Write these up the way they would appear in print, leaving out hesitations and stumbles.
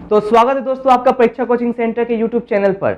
तो स्वागत है दोस्तों आपका परीक्षा कोचिंग सेंटर के यूट्यूब चैनल पर।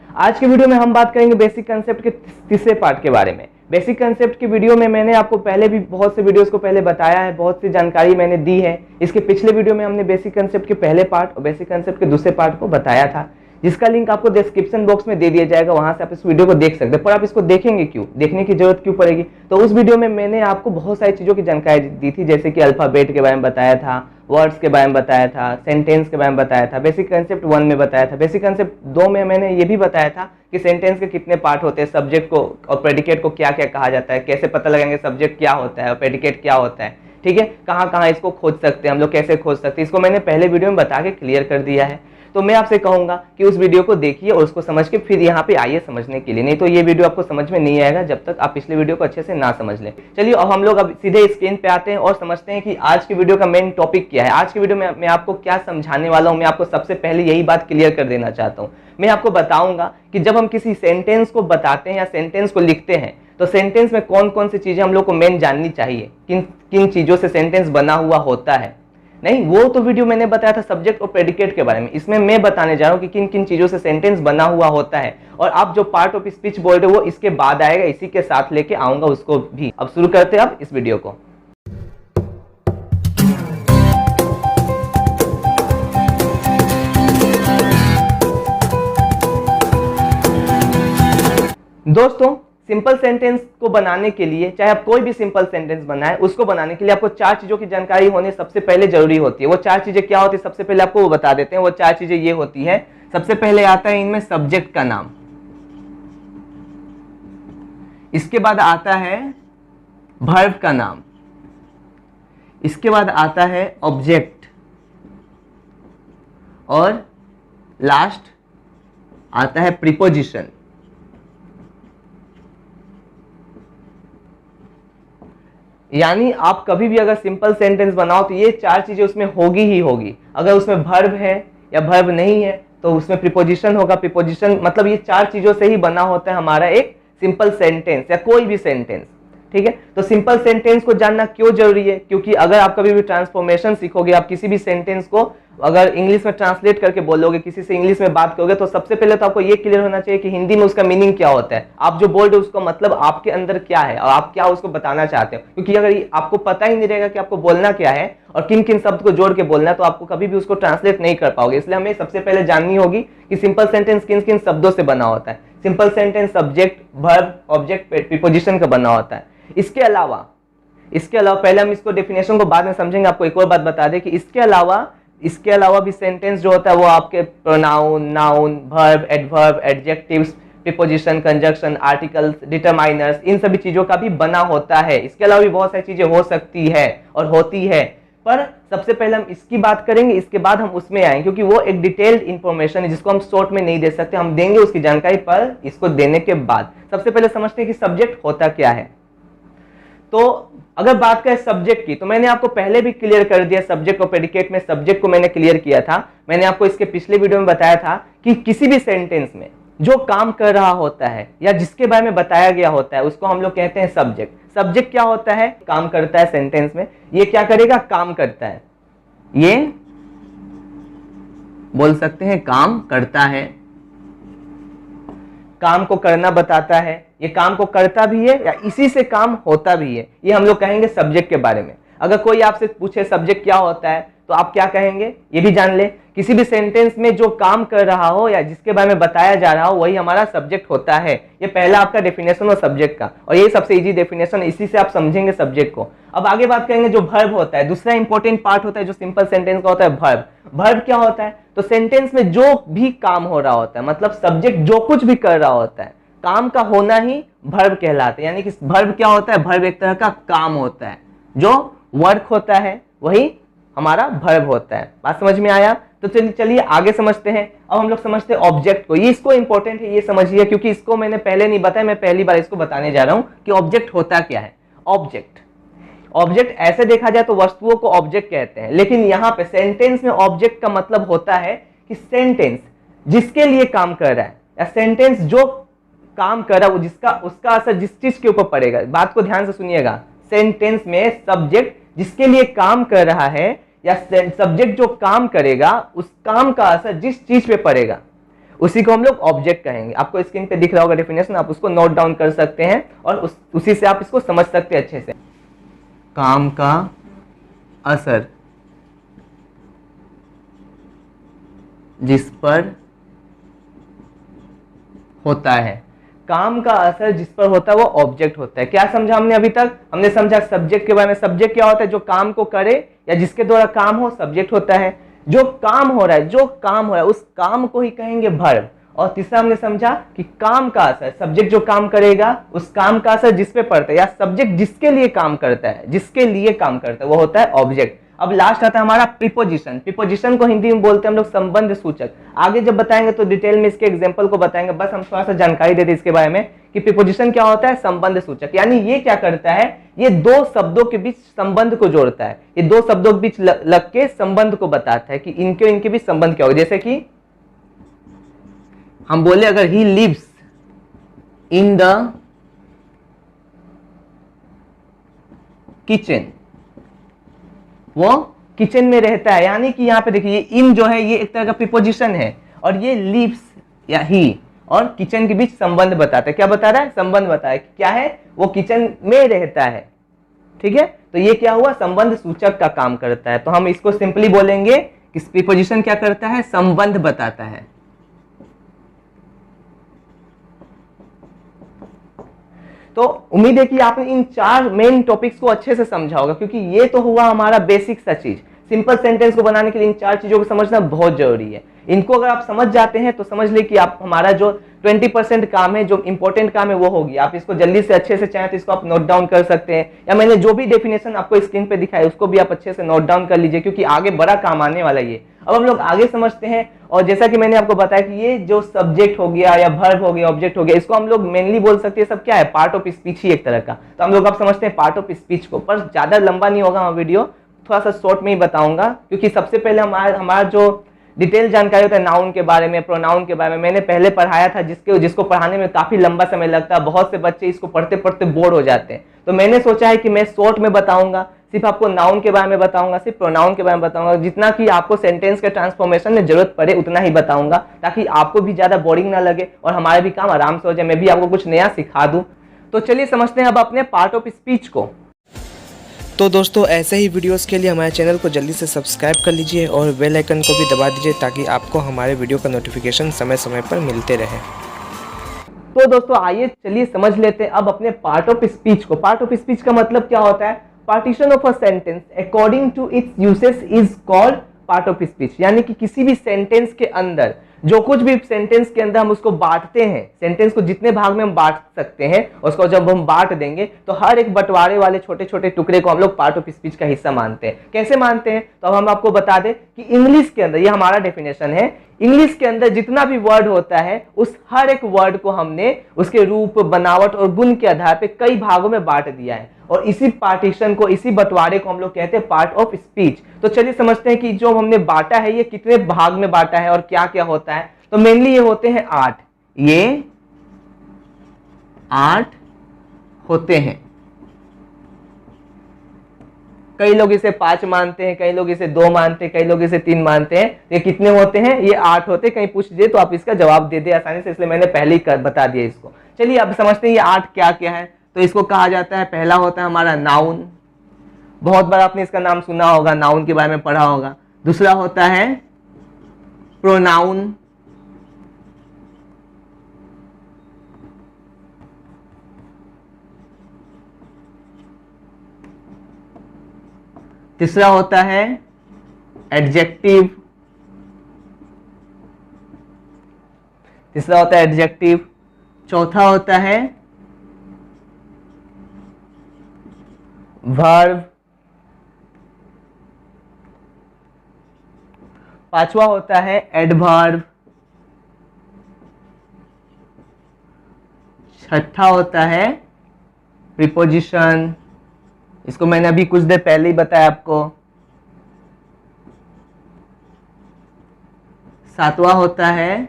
आज के वीडियो में हम बात करेंगे बेसिक कंसेप्ट के तीसरे पार्ट के बारे में। बेसिक कंसेप्ट की वीडियो में मैंने आपको पहले भी बहुत से वीडियोस को पहले बताया है, बहुत सी जानकारी मैंने दी है। इसके पिछले वीडियो में हमने बेसिक कंसेप्ट के पहले पार्ट और बेसिक कंसेप्ट के दूसरे पार्ट को बताया था, जिसका लिंक आपको डिस्क्रिप्शन बॉक्स में दे दिया जाएगा। वहां से आप इस वीडियो को देख सकते हैं। पर आप इसको देखेंगे क्यों, देखने की जरूरत क्यों पड़ेगी? तो उस वीडियो में मैंने आपको बहुत सारी चीजों की जानकारी दी थी, जैसे कि अल्फाबेट के बारे में बताया था, वर्ड्स के बारे में बताया था, सेंटेंस के बारे में बताया था, बेसिक कंसेप्ट 1 में बताया था। बेसिक कंसेप्ट 2 में मैंने ये भी बताया था कि सेंटेंस के कितने पार्ट होते हैं, सब्जेक्ट को और प्रेडिकेट को क्या क्या कहा जाता है, कैसे पता लगाएंगे सब्जेक्ट क्या होता है और प्रेडिकेट क्या होता है, ठीक है, कहाँ कहाँ इसको खोज सकते हैं हम लोग, कैसे खोज सकते हैं, इसको मैंने पहले वीडियो में बता के क्लियर कर दिया है। तो मैं आपसे कहूंगा कि उस वीडियो को देखिए और उसको समझ के फिर यहाँ पे आइए समझने के लिए, नहीं तो ये वीडियो आपको समझ में नहीं आएगा जब तक आप पिछले वीडियो को अच्छे से ना समझ लें। चलिए अब हम लोग अब सीधे स्क्रीन पे आते हैं और समझते हैं कि आज की वीडियो का मेन टॉपिक क्या है। आज की वीडियो में मैं आपको क्या समझाने वाला हूँ, मैं आपको सबसे पहले यही बात क्लियर कर देना चाहता हूँ। मैं आपको बताऊंगा कि जब हम किसी सेंटेंस को बताते हैं या सेंटेंस को लिखते हैं तो सेंटेंस में कौन कौन सी चीजें हम लोग को मेन जाननी चाहिए, किन किन चीजों से सेंटेंस बना हुआ होता है। नहीं, वो तो वीडियो मैंने बताया था सब्जेक्ट और प्रेडिकेट के बारे में। इसमें मैं बताने जा रहा हूं कि किन किन चीजों से सेंटेंस बना हुआ होता है। और आप जो पार्ट ऑफ स्पीच बोल रहे हो वो इसके बाद आएगा, इसी के साथ लेके आऊंगा उसको भी। अब शुरू करते हैं अब इस वीडियो को। दोस्तों, सिंपल सेंटेंस को बनाने के लिए, चाहे आप कोई भी सिंपल सेंटेंस बनाए, उसको बनाने के लिए आपको 4 चीजों की जानकारी होनी सबसे पहले जरूरी होती है। वो 4 चीजें क्या होती है सबसे पहले आपको वो बता देते हैं। वो 4 चीजें ये होती है। सबसे पहले आता है इनमें सब्जेक्ट का नाम, इसके बाद आता है वर्ब का नाम, इसके बाद आता है ऑब्जेक्ट और लास्ट आता है प्रीपोजिशन। यानी आप कभी भी अगर सिंपल सेंटेंस बनाओ तो ये 4 चीजें उसमें होगी ही होगी। अगर उसमें वर्ब है या वर्ब नहीं है तो उसमें प्रीपोजिशन होगा। प्रीपोजिशन मतलब ये 4 चीजों से ही बना होता है हमारा एक सिंपल सेंटेंस या कोई भी सेंटेंस, ठीक है। तो सिंपल सेंटेंस को जानना क्यों जरूरी है? क्योंकि अगर आप कभी भी ट्रांसफॉर्मेशन सीखोगे, आप किसी भी सेंटेंस को अगर इंग्लिश में ट्रांसलेट करके बोलोगे, किसी से इंग्लिश में बात करोगे, तो सबसे पहले तो आपको ये क्लियर होना चाहिए कि हिंदी में उसका मीनिंग क्या होता है। आप जो बोल रहे हो उसका मतलब आपके अंदर क्या है और आप क्या उसको बताना चाहते हो। क्योंकि अगर आपको पता ही नहीं रहेगा कि आपको बोलना क्या है और किन किन शब्द को जोड़ के बोलना है, तो आपको कभी भी उसको ट्रांसलेट नहीं कर पाओगे। इसलिए हमें सबसे पहले जाननी होगी कि सिंपल सेंटेंस किन किन शब्दों से बना होता है। Simple sentence subject, verb, object, preposition का बना होता है। इसके अलावा पहले हम इसको डेफिनेशन को बाद में समझेंगे। आपको एक और बात बता दें कि इसके अलावा भी सेंटेंस जो होता है वो आपके pronoun, noun, verb, adverb, adjectives, preposition, conjunction, articles, determiners, इन सभी चीजों का भी बना होता है। इसके अलावा भी बहुत सारी चीजें हो सकती है और होती है, पर सबसे पहले हम इसकी बात करेंगे, इसके बाद हम उसमें आएंगे, क्योंकि वो एक डिटेल्ड इंफॉर्मेशन है जिसको हम शॉर्ट में नहीं दे सकते। हम देंगे उसकी जानकारी पर इसको देने के बाद सबसे पहले समझते हैं कि सब्जेक्ट होता क्या है। तो अगर बात करें सब्जेक्ट की, तो मैंने आपको पहले भी क्लियर कर दिया सब्जेक्ट और प्रेडिकेट में। सब्जेक्ट को मैंने क्लियर किया था, मैंने आपको इसके पिछले वीडियो में बताया था कि किसी भी सेंटेंस में जो काम कर रहा होता है या जिसके बारे में बताया गया होता है उसको हम लोग कहते हैं सब्जेक्ट। सब्जेक्ट क्या होता है? काम करता है सेंटेंस में। ये क्या करेगा? काम करता है। ये बोल सकते हैं काम करता है, काम को करना बताता है। ये काम को करता भी है या इसी से काम होता भी है, ये हम लोग कहेंगे सब्जेक्ट के बारे में। अगर कोई आपसे पूछे सब्जेक्ट क्या होता है तो आप क्या कहेंगे? ये भी जान ले, किसी भी सेंटेंस में जो काम कर रहा हो या जिसके बारे में बताया जा रहा हो वही हमारा सब्जेक्ट होता है। ये पहला आपका डेफिनेशन हो सब्जेक्ट का, और ये सबसे इजी डेफिनेशन, इसी से आप समझेंगे सब्जेक्ट को। अब आगे बात करेंगे जो वर्ब होता है। दूसरा इंपॉर्टेंट पार्ट होता है जो सिंपल सेंटेंस का होता है, वर्ब। वर्ब क्या होता है? तो सेंटेंस में जो भी काम हो रहा होता है, मतलब सब्जेक्ट जो कुछ भी कर रहा होता है, काम का होना ही वर्ब कहलाता है। यानी कि वर्ब क्या होता है? वर्ब एक तरह का काम होता है, जो वर्क होता है वही हमारा वर्ब होता है। बात समझ में आया? तो चलिए आगे समझते हैं। अब हम लोग समझते हैं ऑब्जेक्ट को। ये इसको इंपॉर्टेंट है, ये समझिए, क्योंकि इसको मैंने पहले नहीं बताया, मैं पहली बार इसको बताने जा रहा हूं कि ऑब्जेक्ट होता क्या है। ऑब्जेक्ट ऐसे देखा जाए तो वस्तुओं को ऑब्जेक्ट कहते हैं, लेकिन यहाँ पे सेंटेंस में ऑब्जेक्ट का मतलब होता है कि सेंटेंस जिसके लिए काम कर रहा है या सेंटेंस जो काम कर रहा है वो जिसका उसका असर जिस चीज के ऊपर पड़ेगा। बात को ध्यान से सुनिएगा। सेंटेंस में सब्जेक्ट जिसके लिए काम कर रहा है या सब्जेक्ट जो काम करेगा उस काम का असर जिस चीज पे पड़ेगा उसी को हम लोग ऑब्जेक्ट कहेंगे। आपको स्क्रीन पे दिख रहा होगा डेफिनेशन, आप उसको नोट डाउन कर सकते हैं और उसी से आप इसको समझ सकते हैं अच्छे से। काम का असर जिस पर होता है, काम का असर जिस पर होता है वो ऑब्जेक्ट होता है। क्या समझा हमने अभी तक? हमने समझा सब्जेक्ट के बारे में। सब्जेक्ट क्या होता है? जो काम को करे या जिसके द्वारा काम हो, सब्जेक्ट होता है। जो काम हो रहा है उस काम को ही कहेंगे वर्ब। और तीसरा हमने समझा कि काम का असर, सब्जेक्ट जो काम करेगा उस काम का असर जिस पे पड़ता है या सब्जेक्ट जिसके लिए काम करता है वो होता है ऑब्जेक्ट। अब लास्ट आता है हमारा प्रीपोजिशन। प्रीपोजिशन को हिंदी में बोलते हैं हम लोग संबंध सूचक। आगे जब बताएंगे तो डिटेल में इसके एग्जांपल को बताएंगे, बस हम थोड़ा सा जानकारी दे दें इसके बारे में कि प्रीपोजिशन क्या होता है। संबंध सूचक, यानी ये क्या करता है, ये दो शब्दों के बीच संबंध को जोड़ता है। ये दो शब्दों के बीच लग के संबंध को बताता है कि इनके बीच संबंध क्या होगा। जैसे कि हम बोले अगर he lives in the kitchen, वो किचन में रहता है, यानी कि यहाँ पे देखिए इन जो है ये एक तरह का प्रीपोजिशन है और ये लिव्स या ही और किचन के बीच संबंध बताता है। क्या बता रहा है? संबंध बता है। क्या है? वो किचन में रहता है। ठीक है, तो ये क्या हुआ? संबंध सूचक का काम करता है। तो हम इसको सिंपली बोलेंगे कि प्रीपोजिशन क्या करता है? संबंध बताता है। तो उम्मीद है कि आपने इन 4 मेन टॉपिक्स को अच्छे से समझा होगा, क्योंकि ये तो हुआ हमारा बेसिक सा चीज। सिंपल सेंटेंस को बनाने के लिए इन 4 चीजों को समझना बहुत जरूरी है। इनको अगर आप समझ जाते हैं तो समझ ले कि आप हमारा जो 20% काम है, जो इंपॉर्टेंट काम है वो होगी। आप इसको जल्दी से अच्छे से चाहें तो इसको आप नोट डाउन कर सकते हैं, या मैंने जो भी डेफिनेशन आपको स्क्रीन पे दिखाया उसको भी आप अच्छे से नोट डाउन कर लीजिए, क्योंकि आगे बड़ा काम आने वाला है ये। अब हम लोग आगे समझते हैं, और जैसा कि मैंने आपको बताया कि ये जो सब्जेक्ट हो गया या वर्ब हो गया, ऑब्जेक्ट हो गया, इसको हम लोग मेनली बोल सकते हैं सब क्या है? पार्ट ऑफ स्पीच ही एक तरह का। तो हम लोग अब समझते हैं पार्ट ऑफ स्पीच को, पर ज्यादा लंबा नहीं होगा वीडियो, थोड़ा सा शॉर्ट में ही बताऊंगा, क्योंकि सबसे पहले हमारा जो डिटेल जानकारी होता है नाउन के बारे में, प्रोनाउन के बारे में, मैंने पहले पढ़ाया था, जिसको पढ़ाने में काफी लंबा समय लगता है। बहुत से बच्चे इसको पढ़ते पढ़ते बोर हो जाते हैं। तो मैंने सोचा है कि मैं शॉर्ट में बताऊंगा, सिर्फ आपको नाउन के बारे में बताऊंगा, सिर्फ प्रोनाउन के बारे में बताऊंगा, जितना कि आपको सेंटेंस के ट्रांसफॉर्मेशन में जरूरत पड़े उतना ही बताऊंगा, ताकि आपको भी ज्यादा बोरिंग ना लगे और हमारा भी काम आराम से हो जाए, मैं भी आपको कुछ नया सिखा दूं। तो चलिए समझते हैं अब अपने पार्ट ऑफ स्पीच को। तो दोस्तों ऐसे ही वीडियोस के लिए हमारे चैनल को जल्दी से सब्सक्राइब कर लीजिए और बेल आइकन को भी दबा दीजिए, ताकि आपको हमारे वीडियो का नोटिफिकेशन समय समय पर मिलते रहे। तो दोस्तों आइए चलिए समझ लेते हैं अब अपने पार्ट ऑफ स्पीच को। पार्ट ऑफ स्पीच का मतलब क्या होता है? Partition of a sentence according to its usage is called part of speech. यानी कि किसी भी सेंटेंस के अंदर, जो कुछ भी सेंटेंस के अंदर हम उसको बांटते हैं, सेंटेंस को जितने भाग में हम बांट सकते हैं, उसको जब हम बांट देंगे तो हर एक बंटवारे वाले छोटे छोटे टुकड़े को हम लोग पार्ट ऑफ स्पीच का हिस्सा मानते हैं। कैसे मानते हैं? तो अब हम आपको बता दें कि इंग्लिश के अंदर, ये हमारा डेफिनेशन है, इंग्लिश के अंदर जितना भी वर्ड होता है उस हर एक वर्ड को हमने उसके रूप, बनावट और गुण के आधार पर कई भागों में बांट दिया है, और इसी पार्टीशन को, इसी बंटवारे को हम लोग कहते हैं पार्ट ऑफ स्पीच। तो चलिए समझते हैं कि जो हमने बांटा है ये कितने भाग में बांटा है और क्या क्या होता है। तो मेनली ये होते हैं 8, ये 8 होते हैं। कई लोग इसे 5 मानते हैं, कई लोग इसे 2 मानते हैं, कई लोग इसे 3 मानते हैं। ये कितने होते हैं? ये 8 होते हैं। कहीं पूछ दे तो आप इसका जवाब दे दे आसानी से, इसलिए मैंने पहले ही बता दिया इसको। चलिए अब समझते हैं ये 8 क्या क्या है। तो इसको कहा जाता है, पहला होता है हमारा नाउन, बहुत बार आपने इसका नाम सुना होगा, नाउन के बारे में पढ़ा होगा। दूसरा होता है प्रोनाउन, तीसरा होता है एडजेक्टिव, चौथा होता है वर्ब, पांचवा होता है एडवर्ब, छठा होता है प्रीपोजिशन, इसको मैंने अभी कुछ देर पहले ही बताया आपको। सातवां होता है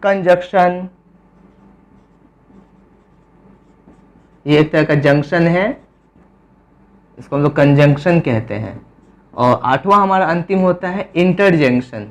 कंजक्शन, ये एक तरह का जंक्शन है, इसको हम लोग कंजंक्शन कहते हैं। और आठवां हमारा अंतिम होता है इंटरजेक्शन।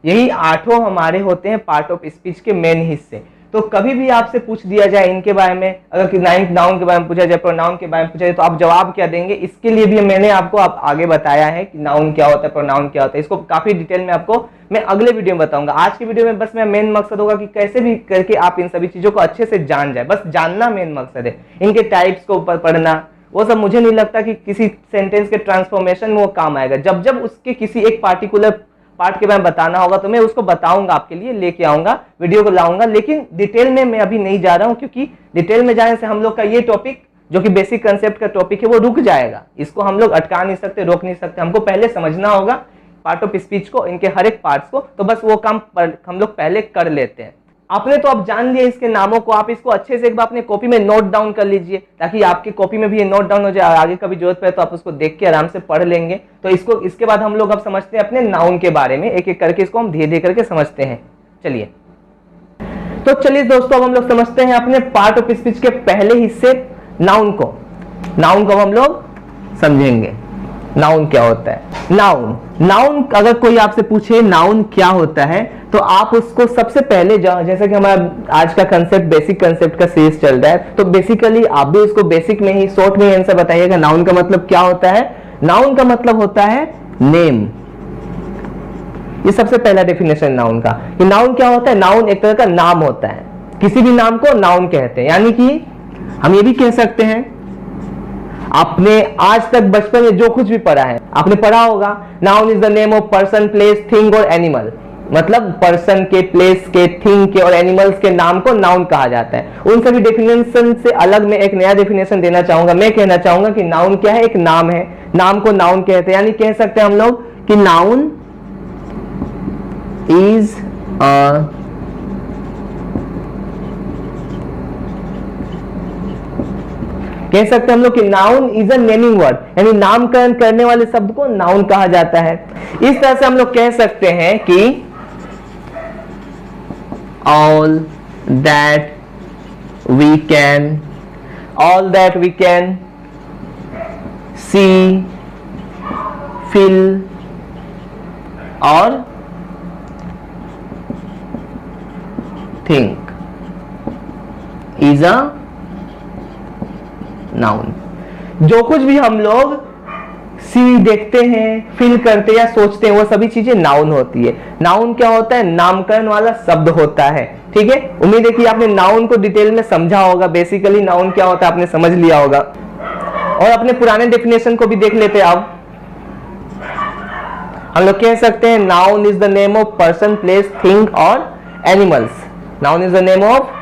यही आठों हमारे होते हैं पार्ट ऑफ स्पीच के मेन हिस्से। तो कभी भी आपसे पूछ दिया जाए इनके बारे में, अगर कि नाउन के बारे में पूछा जाए, प्रोनाउन के बारे में पूछा जाए, तो आप जवाब क्या देंगे? इसके लिए भी मैंने आपको आगे बताया है कि नाउन क्या होता है, प्रोनाउन क्या होता है। इसको काफी डिटेल में आपको मैं अगले वीडियो में बताऊंगा। आज की वीडियो में बस मैं मेन मकसद होगा कि कैसे भी करके आप इन सभी चीजों को अच्छे से जान जाए, बस जानना मेन मकसद है। इनके टाइप्स को ऊपर पढ़ना वो सब मुझे नहीं लगता कि किसी सेंटेंस के ट्रांसफॉर्मेशन में वो काम आएगा। जब जब उसके किसी एक पार्टिकुलर पार्ट के बारे में बताना होगा तो मैं उसको बताऊंगा, आपके लिए लेके आऊंगा, वीडियो को लाऊंगा। लेकिन डिटेल में मैं अभी नहीं जा रहा हूं, क्योंकि डिटेल में जाने से हम लोग का ये टॉपिक जो कि बेसिक कंसेप्ट का टॉपिक है वो रुक जाएगा। इसको हम लोग अटका नहीं सकते, रोक नहीं सकते। हमको पहले समझना होगा पार्ट ऑफ स्पीच को, इनके हर एक पार्ट्स को। तो बस वो काम हम लोग पहले कर लेते हैं। आपने तो अब जान लिया इसके नामों को, आप इसको अच्छे से एक बार अपने कॉपी में नोट डाउन कर लीजिए, ताकि आपकी कॉपी में भी ये नोट डाउन हो जाए। आगे कभी जरूरत पड़े तो आप उसको देख के आराम से पढ़ लेंगे। तो इसके बाद हम लोग अब समझते हैं अपने नाउन के बारे में, एक एक करके इसको हम धीरे धीरे करके समझते हैं। चलिए चलिए दोस्तों, अब हम लोग समझते हैं अपने पार्ट ऑफ स्पीच के पहले हिस्से नाउन को। नाउन को हम लोग समझेंगे। नाउन क्या होता है? नाउन अगर कोई आपसे पूछे नाउन क्या होता है, तो आप उसको सबसे पहले, जैसा कि हमारा आज का कंसेप्ट बेसिक कंसेप्ट का सीरीज चल रहा है, तो बेसिकली आप भी उसको बेसिक में ही शॉर्ट में आंसर बताइएगा। नाउन का मतलब क्या होता है? नाउन का मतलब होता है नेम। ये सबसे पहला डेफिनेशन नाउन का। कि नाउन क्या होता है? नाउन एक तरह का नाम होता है। किसी भी नाम को नाउन कहते हैं। यानी कि हम ये भी कह सकते हैं, आपने आज तक बचपन में जो कुछ भी पढ़ा है, आपने पढ़ा होगा noun is the name of person, place, thing और एनिमल। मतलब पर्सन के, प्लेस के, थिंग के और एनिमल्स के नाम को नाउन कहा जाता है। उन सभी डेफिनेशन से अलग मैं एक नया डेफिनेशन देना चाहूंगा। मैं कहना चाहूंगा कि नाउन क्या है? एक नाम है। नाम को नाउन कहते हैं। यानी कह सकते हैं हम लोग कि नाउन इज अ कह सकते हैं हम लोग कि noun is a naming word, यानी नामकरण करने वाले शब्द को नाउन कहा जाता है। इस तरह से हम लोग कह सकते हैं कि all that we can see, feel और think is a नाउन। जो कुछ भी हम लोग सी देखते हैं, फील करते हैं या सोचते हैं, वो सभी चीजें नाउन होती है। नाउन क्या होता है? नामकरण वाला शब्द होता है। ठीक है, उम्मीद है कि आपने नाउन को डिटेल में समझा होगा। बेसिकली नाउन क्या होता है आपने समझ लिया होगा। और अपने पुराने डेफिनेशन को भी देख लेते हैं। अब हम लोग कह सकते हैं noun is the name of person, place, thing और animals. Noun is the name of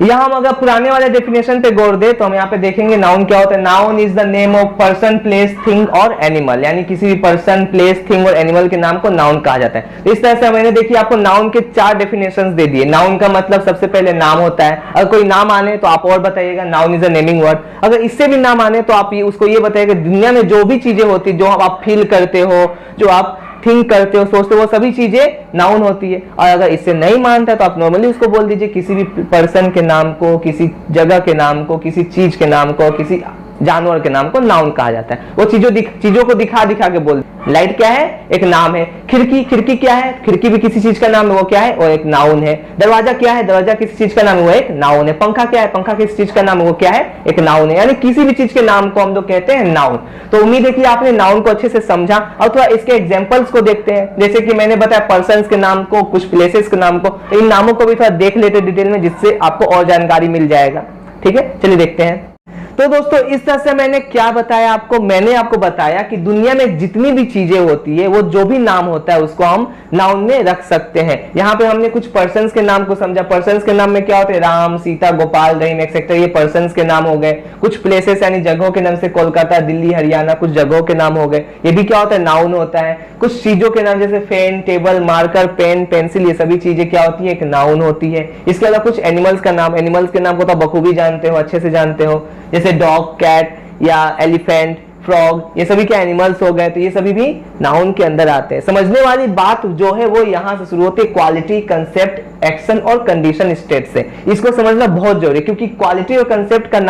यहां हम अगर पुराने वाले डेफिनेशन पे गौर दे तो हम यहाँ पे देखेंगे नाउन क्या होता है। Noun is the name of person, place, thing और एनिमल। यानी किसी भी पर्सन, प्लेस, थिंग और एनिमल के नाम को नाउन कहा जाता है। तो इस तरह से मैंने देखिए आपको नाउन के 4 डेफिनेशंस दे दिए। नाउन का मतलब सबसे पहले नाम होता है। अगर कोई नाम आने तो आप और बताइएगा noun is a naming word. अगर इससे भी नाम आने तो आप उसको ये बताइएगा दुनिया में जो भी चीजें होती, जो आप फील करते हो, जो आप थिंक करते हो, सोचते हो, वो सभी चीजें नाउन होती है। और अगर इससे नहीं मानता तो आप नॉर्मली उसको बोल दीजिए किसी भी पर्सन के नाम को, किसी जगह के नाम को, किसी चीज के नाम को, किसी जानवर के नाम को नाउन कहा जाता है। वो चीजों को दिखा दिखा के बोल। लाइट क्या है? एक नाम है। खिड़की क्या है? खिड़की भी किसी चीज का नाम है, वो क्या है? वो एक नाउन है। दरवाजा क्या है? दरवाजा किसी चीज का नाम है, वो एक नाउन है। पंखा क्या है? पंखा किसी चीज का नाम है, वो क्या है? एक नाउन है। यानी किसी भी चीज के नाम को हम लोग कहते हैं नाउन। तो उम्मीद है कि आपने नाउन को अच्छे से समझा। और थोड़ा इसके एग्जांपल्स को देखते हैं। जैसे कि मैंने बताया पर्सन्स के नाम को, कुछ प्लेसेस के नाम को, इन नामों को भी थोड़ा देख लेते डिटेल में, जिससे आपको और जानकारी मिल जाएगा। ठीक है, चलिए देखते हैं। तो दोस्तों इस तरह से मैंने क्या बताया आपको, मैंने आपको बताया कि दुनिया में जितनी भी चीजें होती है, वो जो भी नाम होता है उसको हम नाउन में रख सकते हैं। यहाँ पे हमने कुछ पर्सन्स के नाम को समझा। पर्सन्स के नाम में क्या होते हैं, राम, सीता, गोपाल, रहीम एक्सेट्रा, ये पर्सन्स के नाम हो गए। कुछ प्लेसेस यानी जगहों के नाम से कोलकाता, दिल्ली, हरियाणा, कुछ जगहों के नाम हो गए, ये भी क्या होता है, नाउन होता है। कुछ चीजों के नाम जैसे fan, table, marker, pen, pencil, ये सभी चीजें क्या होती है, एक नाउन होती है। इसके अलावा कुछ एनिमल्स का नाम, एनिमल्स के नाम को तो बखूबी जानते हो, अच्छे से जानते हो, जैसे डॉग, कैट या एलिफेंट, फ्रॉग, ये सभी क्या एनिमल्स हो गए, तो ये सभी भी नाउन के अंदर आते हैं। समझने वाली बात जो है वो यहां से शुरू होती है, क्वालिटी, कंसेप्ट, एक्शन और कंडीशन स्टेट से। इसको समझना बहुत जरूरी है, क्योंकि क्वालिटी और कंसेप्ट का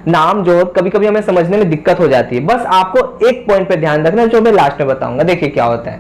नाम जो कभी कभी हमें समझने में दिक्कत हो जाती है। बस आपको एक पॉइंट पे ध्यान रखना जो मैं लास्ट में बताऊंगा। देखिए क्या होता है,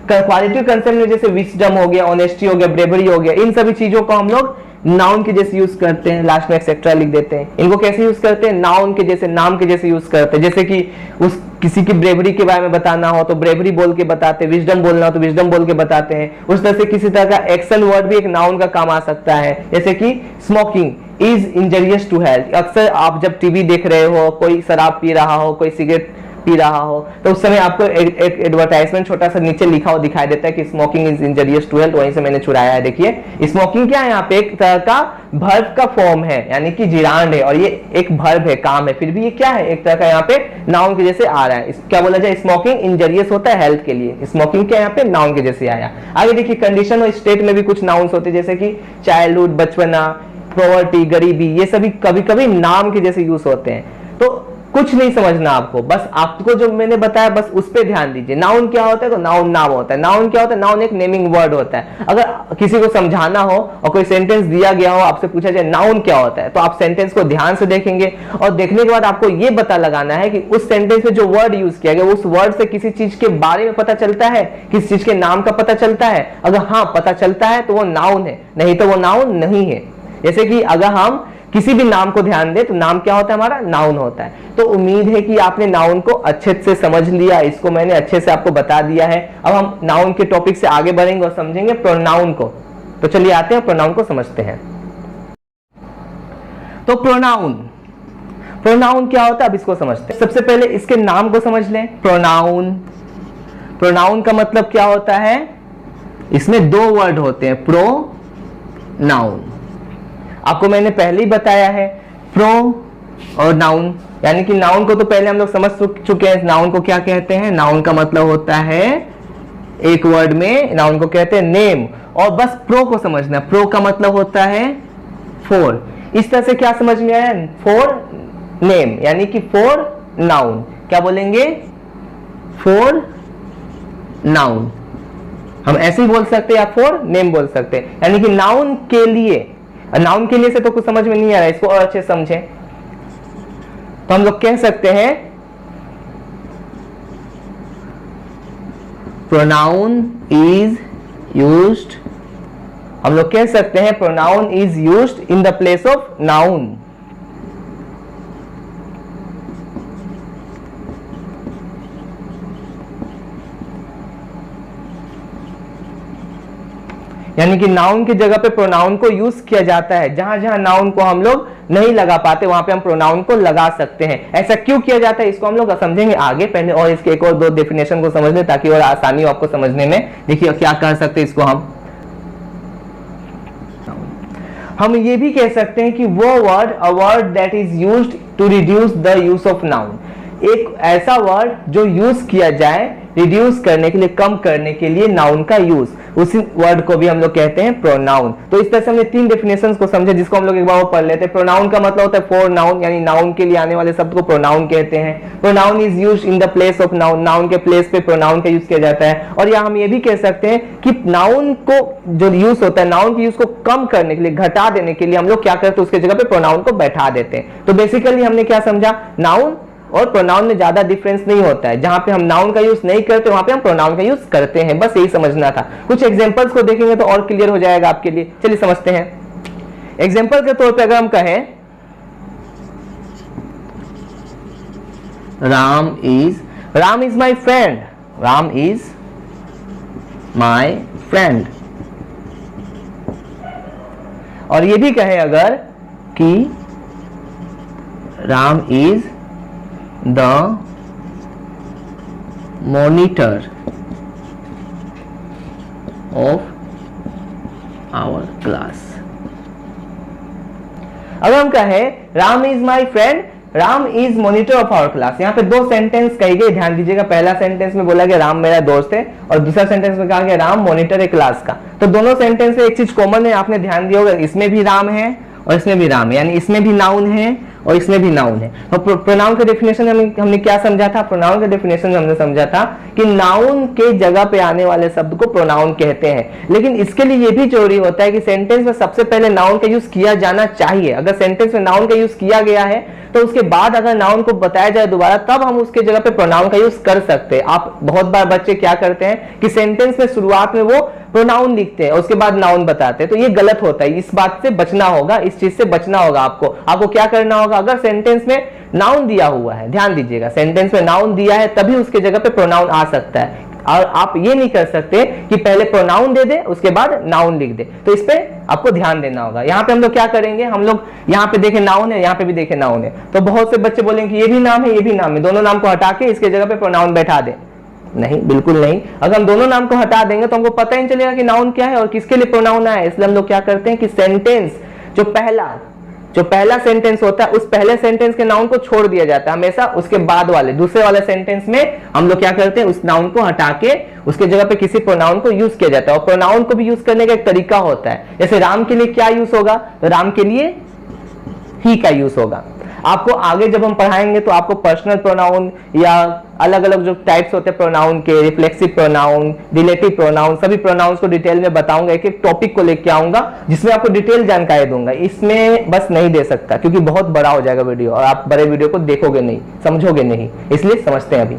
क्वालिटी कंसेप्ट में जैसे विजडम हो गया, ऑनेस्टी हो गया, ब्रेवरी हो गया, इन सभी चीजों को हम लोग नाउन के जैसे यूज करते हैं, लास्ट में एक्सेट्रा लिख देते हैं। इनको कैसे यूज करते हैं, नाउन के जैसे, नाम के जैसे यूज करते हैं। जैसे कि उस किसी की ब्रेवरी के बारे में बताना हो तो ब्रेवरी बोल के बताते हैं, विजडम बोलना हो तो विजडम बोल के बताते हैं। उस तरह से किसी तरह का एक्शन वर्ड भी एक नाउन का काम आ सकता है। जैसे कि smoking is injurious to health. अक्सर आप जब टीवी देख रहे हो, कोई शराब पी रहा हो, कोई सिगरेट पी रहा हो, तो उस समय आपको एक एडवर्टाइजमेंट छोटा सा नीचे लिखा हो दिखाई देता है कि smoking is injurious to health, वहीं से मैंने चुराया है। देखिए स्मोकिंग क्या है, यहाँ पे एक तरह का वर्ब का फॉर्म है, यानी कि जिरांड है, और ये एक वर्ब है, काम है, फिर भी ये क्या है, एक तरह का यहाँ पे नाउन के जैसे आ रहा है। क्या बोला जाए, स्मोकिंग इंजरियस होता है हेल्थ के लिए, स्मोकिंग क्या यहाँ पे नाउन के जैसे आया। आगे देखिए कंडीशन और स्टेट में भी कुछ नाउन्स होते हैं, जैसे कि चाइल्डहुड, बचपना, पॉवर्टी, गरीबी, ये सभी कभी कभी नाम के जैसे यूज होते हैं। तो कुछ नहीं समझना आपको, बस आपको जो मैंने बताया बस उस पर ध्यान दीजिए। नाउन क्या होता है, तो नाउन नाम होता है। नाउन क्या होता है, नाउन एक नेमिंग वर्ड होता है। अगर किसी को समझाना हो और कोई सेंटेंस दिया गया हो, आपसे पूछा जाए नाउन क्या होता है, तो आप सेंटेंस को ध्यान से देखेंगे और देखने के बाद आपको ये पता लगाना है कि उस सेंटेंस में जो वर्ड यूज किया गया, उस वर्ड से किसी चीज के बारे में पता चलता है, किसी चीज के नाम का पता चलता है। अगर हाँ पता चलता है तो वो नाउन है, नहीं तो वो नाउन नहीं है। जैसे कि अगर हम किसी भी नाम को ध्यान दे तो नाम क्या होता है, हमारा नाउन होता है। तो उम्मीद है कि आपने नाउन को अच्छे से समझ लिया, इसको मैंने अच्छे से आपको बता दिया है। अब हम नाउन के टॉपिक से आगे बढ़ेंगे और समझेंगे प्रोनाउन को। तो चलिए आते हैं प्रोनाउन को समझते हैं। तो प्रोनाउन क्या होता है, अब इसको समझते हैं। सबसे पहले इसके नाम को समझ लें। प्रोनाउन का मतलब क्या होता है, इसमें दो वर्ड होते हैं, प्रो नाउन। आपको मैंने पहले ही बताया है, प्रो और नाउन, यानी कि नाउन को तो पहले हम लोग समझ चुके हैं। नाउन को क्या कहते हैं, नाउन का मतलब होता है एक वर्ड में, नाउन को कहते हैं नेम। और बस प्रो को समझना, प्रो का मतलब होता है फोर। इस तरह से क्या समझ में आया, फोर नेम, यानी कि फोर नाउन। क्या बोलेंगे, फोर नाउन। हम ऐसे ही बोल सकते हैं या फोर नेम बोल सकते हैं, यानी कि नाउन के लिए। नाउन के लिए से तो कुछ समझ में नहीं आ रहा है, इसको और अच्छे समझें तो हम लोग कह सकते हैं प्रोनाउन इज यूज्ड, हम लोग कह सकते हैं pronoun is used in the place of noun. यानी कि नाउन की जगह पे प्रोनाउन को यूज किया जाता है। जहां जहां नाउन को हम लोग नहीं लगा पाते वहां पे हम प्रोनाउन को लगा सकते हैं। ऐसा क्यों किया जाता है इसको हम लोग समझेंगे आगे। पहले और इसके एक और दो डेफिनेशन को समझ लें ताकि और आसानी हो आपको समझने में। देखिए क्या कह सकते हैं इसको, हम ये भी कह सकते हैं कि वो word, a word that is used to reduce the use of noun, एक ऐसा वर्ड जो यूज किया जाए रिड्यूस करने के लिए, कम करने के लिए नाउन का यूज, उसी वर्ड को भी हम लोग कहते हैं प्रोनाउन। तो इस तरह से हमने तीन डेफिनेशंस को समझे जिसको हम लोग एक बार पढ़ लेते हैं। प्रोनाउन का मतलब होता है फोर नाउन, यानी नाउन के लिए आने वाले शब्द को प्रोनाउन कहते हैं। Pronoun is used in the place of noun, noun के प्लेस पे प्रोनाउन का यूज किया जाता है। और या हम ये भी कह सकते हैं कि नाउन को जो यूज होता है, नाउन के यूज को कम करने के लिए, घटा देने के लिए हम लोग क्या करते हैं, उसके जगह पे प्रोनाउन को बैठा देते हैं। तो बेसिकली हमने क्या समझा, नाउन और प्रोनाउन में ज्यादा डिफरेंस नहीं होता है। जहां पे हम नाउन का यूज नहीं करते वहां पे हम प्रोनाउन का यूज करते हैं, बस यही समझना था। कुछ एग्जांपल्स को देखेंगे तो और क्लियर हो जाएगा आपके लिए। चलिए समझते हैं। एग्जांपल के तौर पे अगर हम कहें Ram is my friend, Ram is my friend. और ये भी कहे अगर कि Ram is the monitor of our class. अगर हम कहें Ram is my friend, Ram is monitor of our class, यहाँ पे दो सेंटेंस कही गई, ध्यान दीजिएगा। पहला सेंटेंस में बोला गया राम मेरा दोस्त है, और दूसरा सेंटेंस में कहा गया राम मॉनिटर है क्लास का। तो दोनों सेंटेंस में एक चीज कॉमन है, आपने ध्यान दिया होगा, इसमें भी राम है और इसमें भी राम है, यानी इसमें भी नाउन है और इसमें भी नाउन है। तो प्रोनाउन का डेफिनेशन हमने क्या समझा था? प्रोनाउन का डेफिनेशन हमने समझा था कि नाउन के जगह पे आने वाले शब्द को प्रोनाउन कहते हैं। लेकिन इसके लिए ये भी जरूरी होता है कि सेंटेंस में सबसे पहले नाउन का यूज किया जाना चाहिए। अगर सेंटेंस में नाउन का यूज किया गया है तो उसके बाद अगर नाउन को बताया जाए दोबारा, तब हम उसके जगह पे प्रोनाउन का यूज कर सकते हैं। आप बहुत बार बच्चे क्या करते हैं कि सेंटेंस में शुरुआत में वो प्रोनाउन लिखते हैं, उसके बाद नाउन बताते हैं, तो ये गलत होता है। इस बात से बचना होगा, इस चीज से बचना होगा आपको क्या करना होगा? अगर सेंटेंस में नाउन दिया हुआ है, ध्यान दीजिएगा, सेंटेंस में नाउन दिया है तभी उसके जगह पे प्रोनाउन आ सकता है। और आप ये नहीं कर सकते कि पहले प्रोनाउन दे दे उसके बाद नाउन लिख दे, तो इस पे आपको ध्यान देना होगा। यहाँ पे हम लोग क्या करेंगे, हम लोग यहाँ पे देखे नाउन है, यहाँ पे भी देखे नाउन है, तो बहुत से बच्चे बोलेंगे ये भी नाम है ये भी नाम है, दोनों नाम को हटा के इसके जगह पे प्रोनाउन बैठा दे। नहीं, बिल्कुल नहीं। अगर हम दोनों नाम को हटा देंगे तो हमको पता ही नहीं चलेगा कि नाउन क्या है और किसके लिए प्रोनाउन है। इसलिए हम लोग क्या करते हैं कि सेंटेंस जो पहला सेंटेंस होता है, उस पहले सेंटेंस के नाउन को छोड़ दिया जाता है हमेशा, उसके बाद वाले दूसरे वाले सेंटेंस में हम लोग क्या करते हैं, उस नाउन को हटा के उसके जगह पे किसी प्रोनाउन को यूज किया जाता है। और प्रोनाउन को भी यूज करने का एक तरीका होता है। जैसे राम के लिए क्या यूज होगा? तो राम के लिए ही का यूज होगा। आपको आगे जब हम पढ़ाएंगे तो आपको पर्सनल प्रोनाउन या अलग अलग जो टाइप्स होते हैं प्रोनाउन के, रिफ्लेक्सिव प्रोनाउन, रिलेटिव प्रोनाउन, सभी प्रोनाउंस को डिटेल में बताऊंगा। एक एक टॉपिक को लेके आऊंगा जिसमें आपको डिटेल जानकारी दूंगा। इसमें बस नहीं दे सकता क्योंकि बहुत बड़ा हो जाएगा वीडियो और आप बड़े वीडियो को देखोगे नहीं, समझोगे नहीं, इसलिए समझते हैं अभी।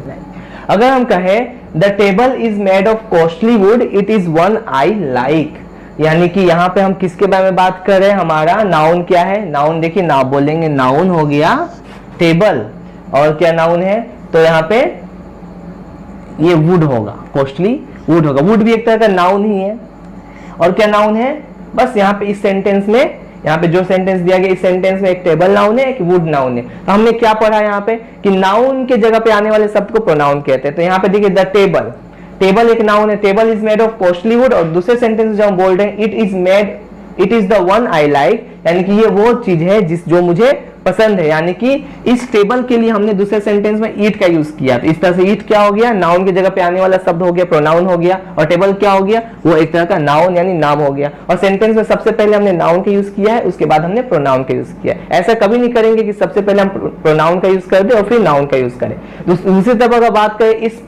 अगर हम कहें the table is made of costly would, it is one I like, यानी कि यहाँ पे हम किसके बारे में बात कर रहे हैं? हमारा नाउन क्या है? नाउन देखिए, ना बोलेंगे नाउन हो गया टेबल, और क्या नाउन है? तो यहाँ पे ये वुड होगा, कॉस्टली वुड होगा। वुड भी एक तरह का नाउन ही है। और क्या नाउन है? बस यहाँ पे इस सेंटेंस में, यहाँ पे जो सेंटेंस दिया गया, इस सेंटेंस में एक टेबल नाउन है, एक वुड नाउन है। तो हमने क्या पढ़ा यहाँ पे कि नाउन के जगह पे आने वाले शब्द को प्रोनाउन कहते हैं। तो यहाँ पे देखिए द टेबल, टेबल एक नाउन है, table is made of costly would, और दूसरे सेंटेंस जो हम बोल रहे हैं it is the one I like, यानी कि ये वो चीज है जो मुझे पसंद है। यानी कि इस टेबल के लिए हमने दूसरे सेंटेंस में ईट का यूज किया। तो इस तरह से ईट क्या हो गया? नाउन की जगह पे आने वाला शब्द हो गया, प्रोनाउन हो गया। और टेबल क्या हो गया? वो एक तरह का नाउन यानी नाम हो गया। और सेंटेंस में सबसे पहले हमने नाउन का यूज किया है, उसके बाद हमने प्रोनाउन का यूज किया है। ऐसा कभी नहीं करेंगे कि सबसे पहले हम प्रोनाउन का यूज कर दे और फिर नाउन का यूज करें। दूसरी तरफ अगर बात करें इस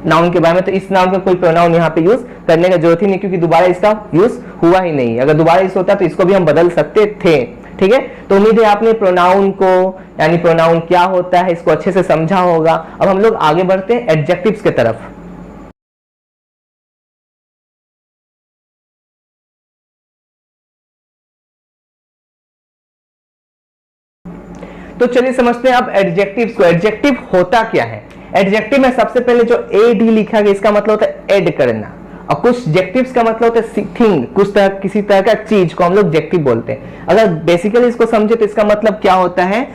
नाउन के बारे में, तो इस नाउन का कोई प्रोनाउन यहाँ पे यूज करने का जरूरत ही नहीं, क्योंकि दोबारा इसका यूज हुआ ही नहीं। अगर दोबारा यूज होता तो इसको भी हम बदल सकते थे। ठीक है, तो उम्मीद है आपने प्रोनाउन को, यानी प्रोनाउन क्या होता है, इसको अच्छे से समझा होगा। अब हम लोग आगे बढ़ते हैं एडजेक्टिव्स की तरफ। तो चलिए समझते हैं अब एडजेक्टिव्स को। एडजेक्टिव होता क्या है? एडजेक्टिव में सबसे पहले जो एड लिखा गया, इसका मतलब होता है ऐड करना। और कुछ जेक्टिव्स का मतलब होता है थिंग, किसी तरह का चीज को हम लोग जेक्टिव बोलते हैं। अगर बेसिकली इसको समझे तो इसका मतलब क्या होता है?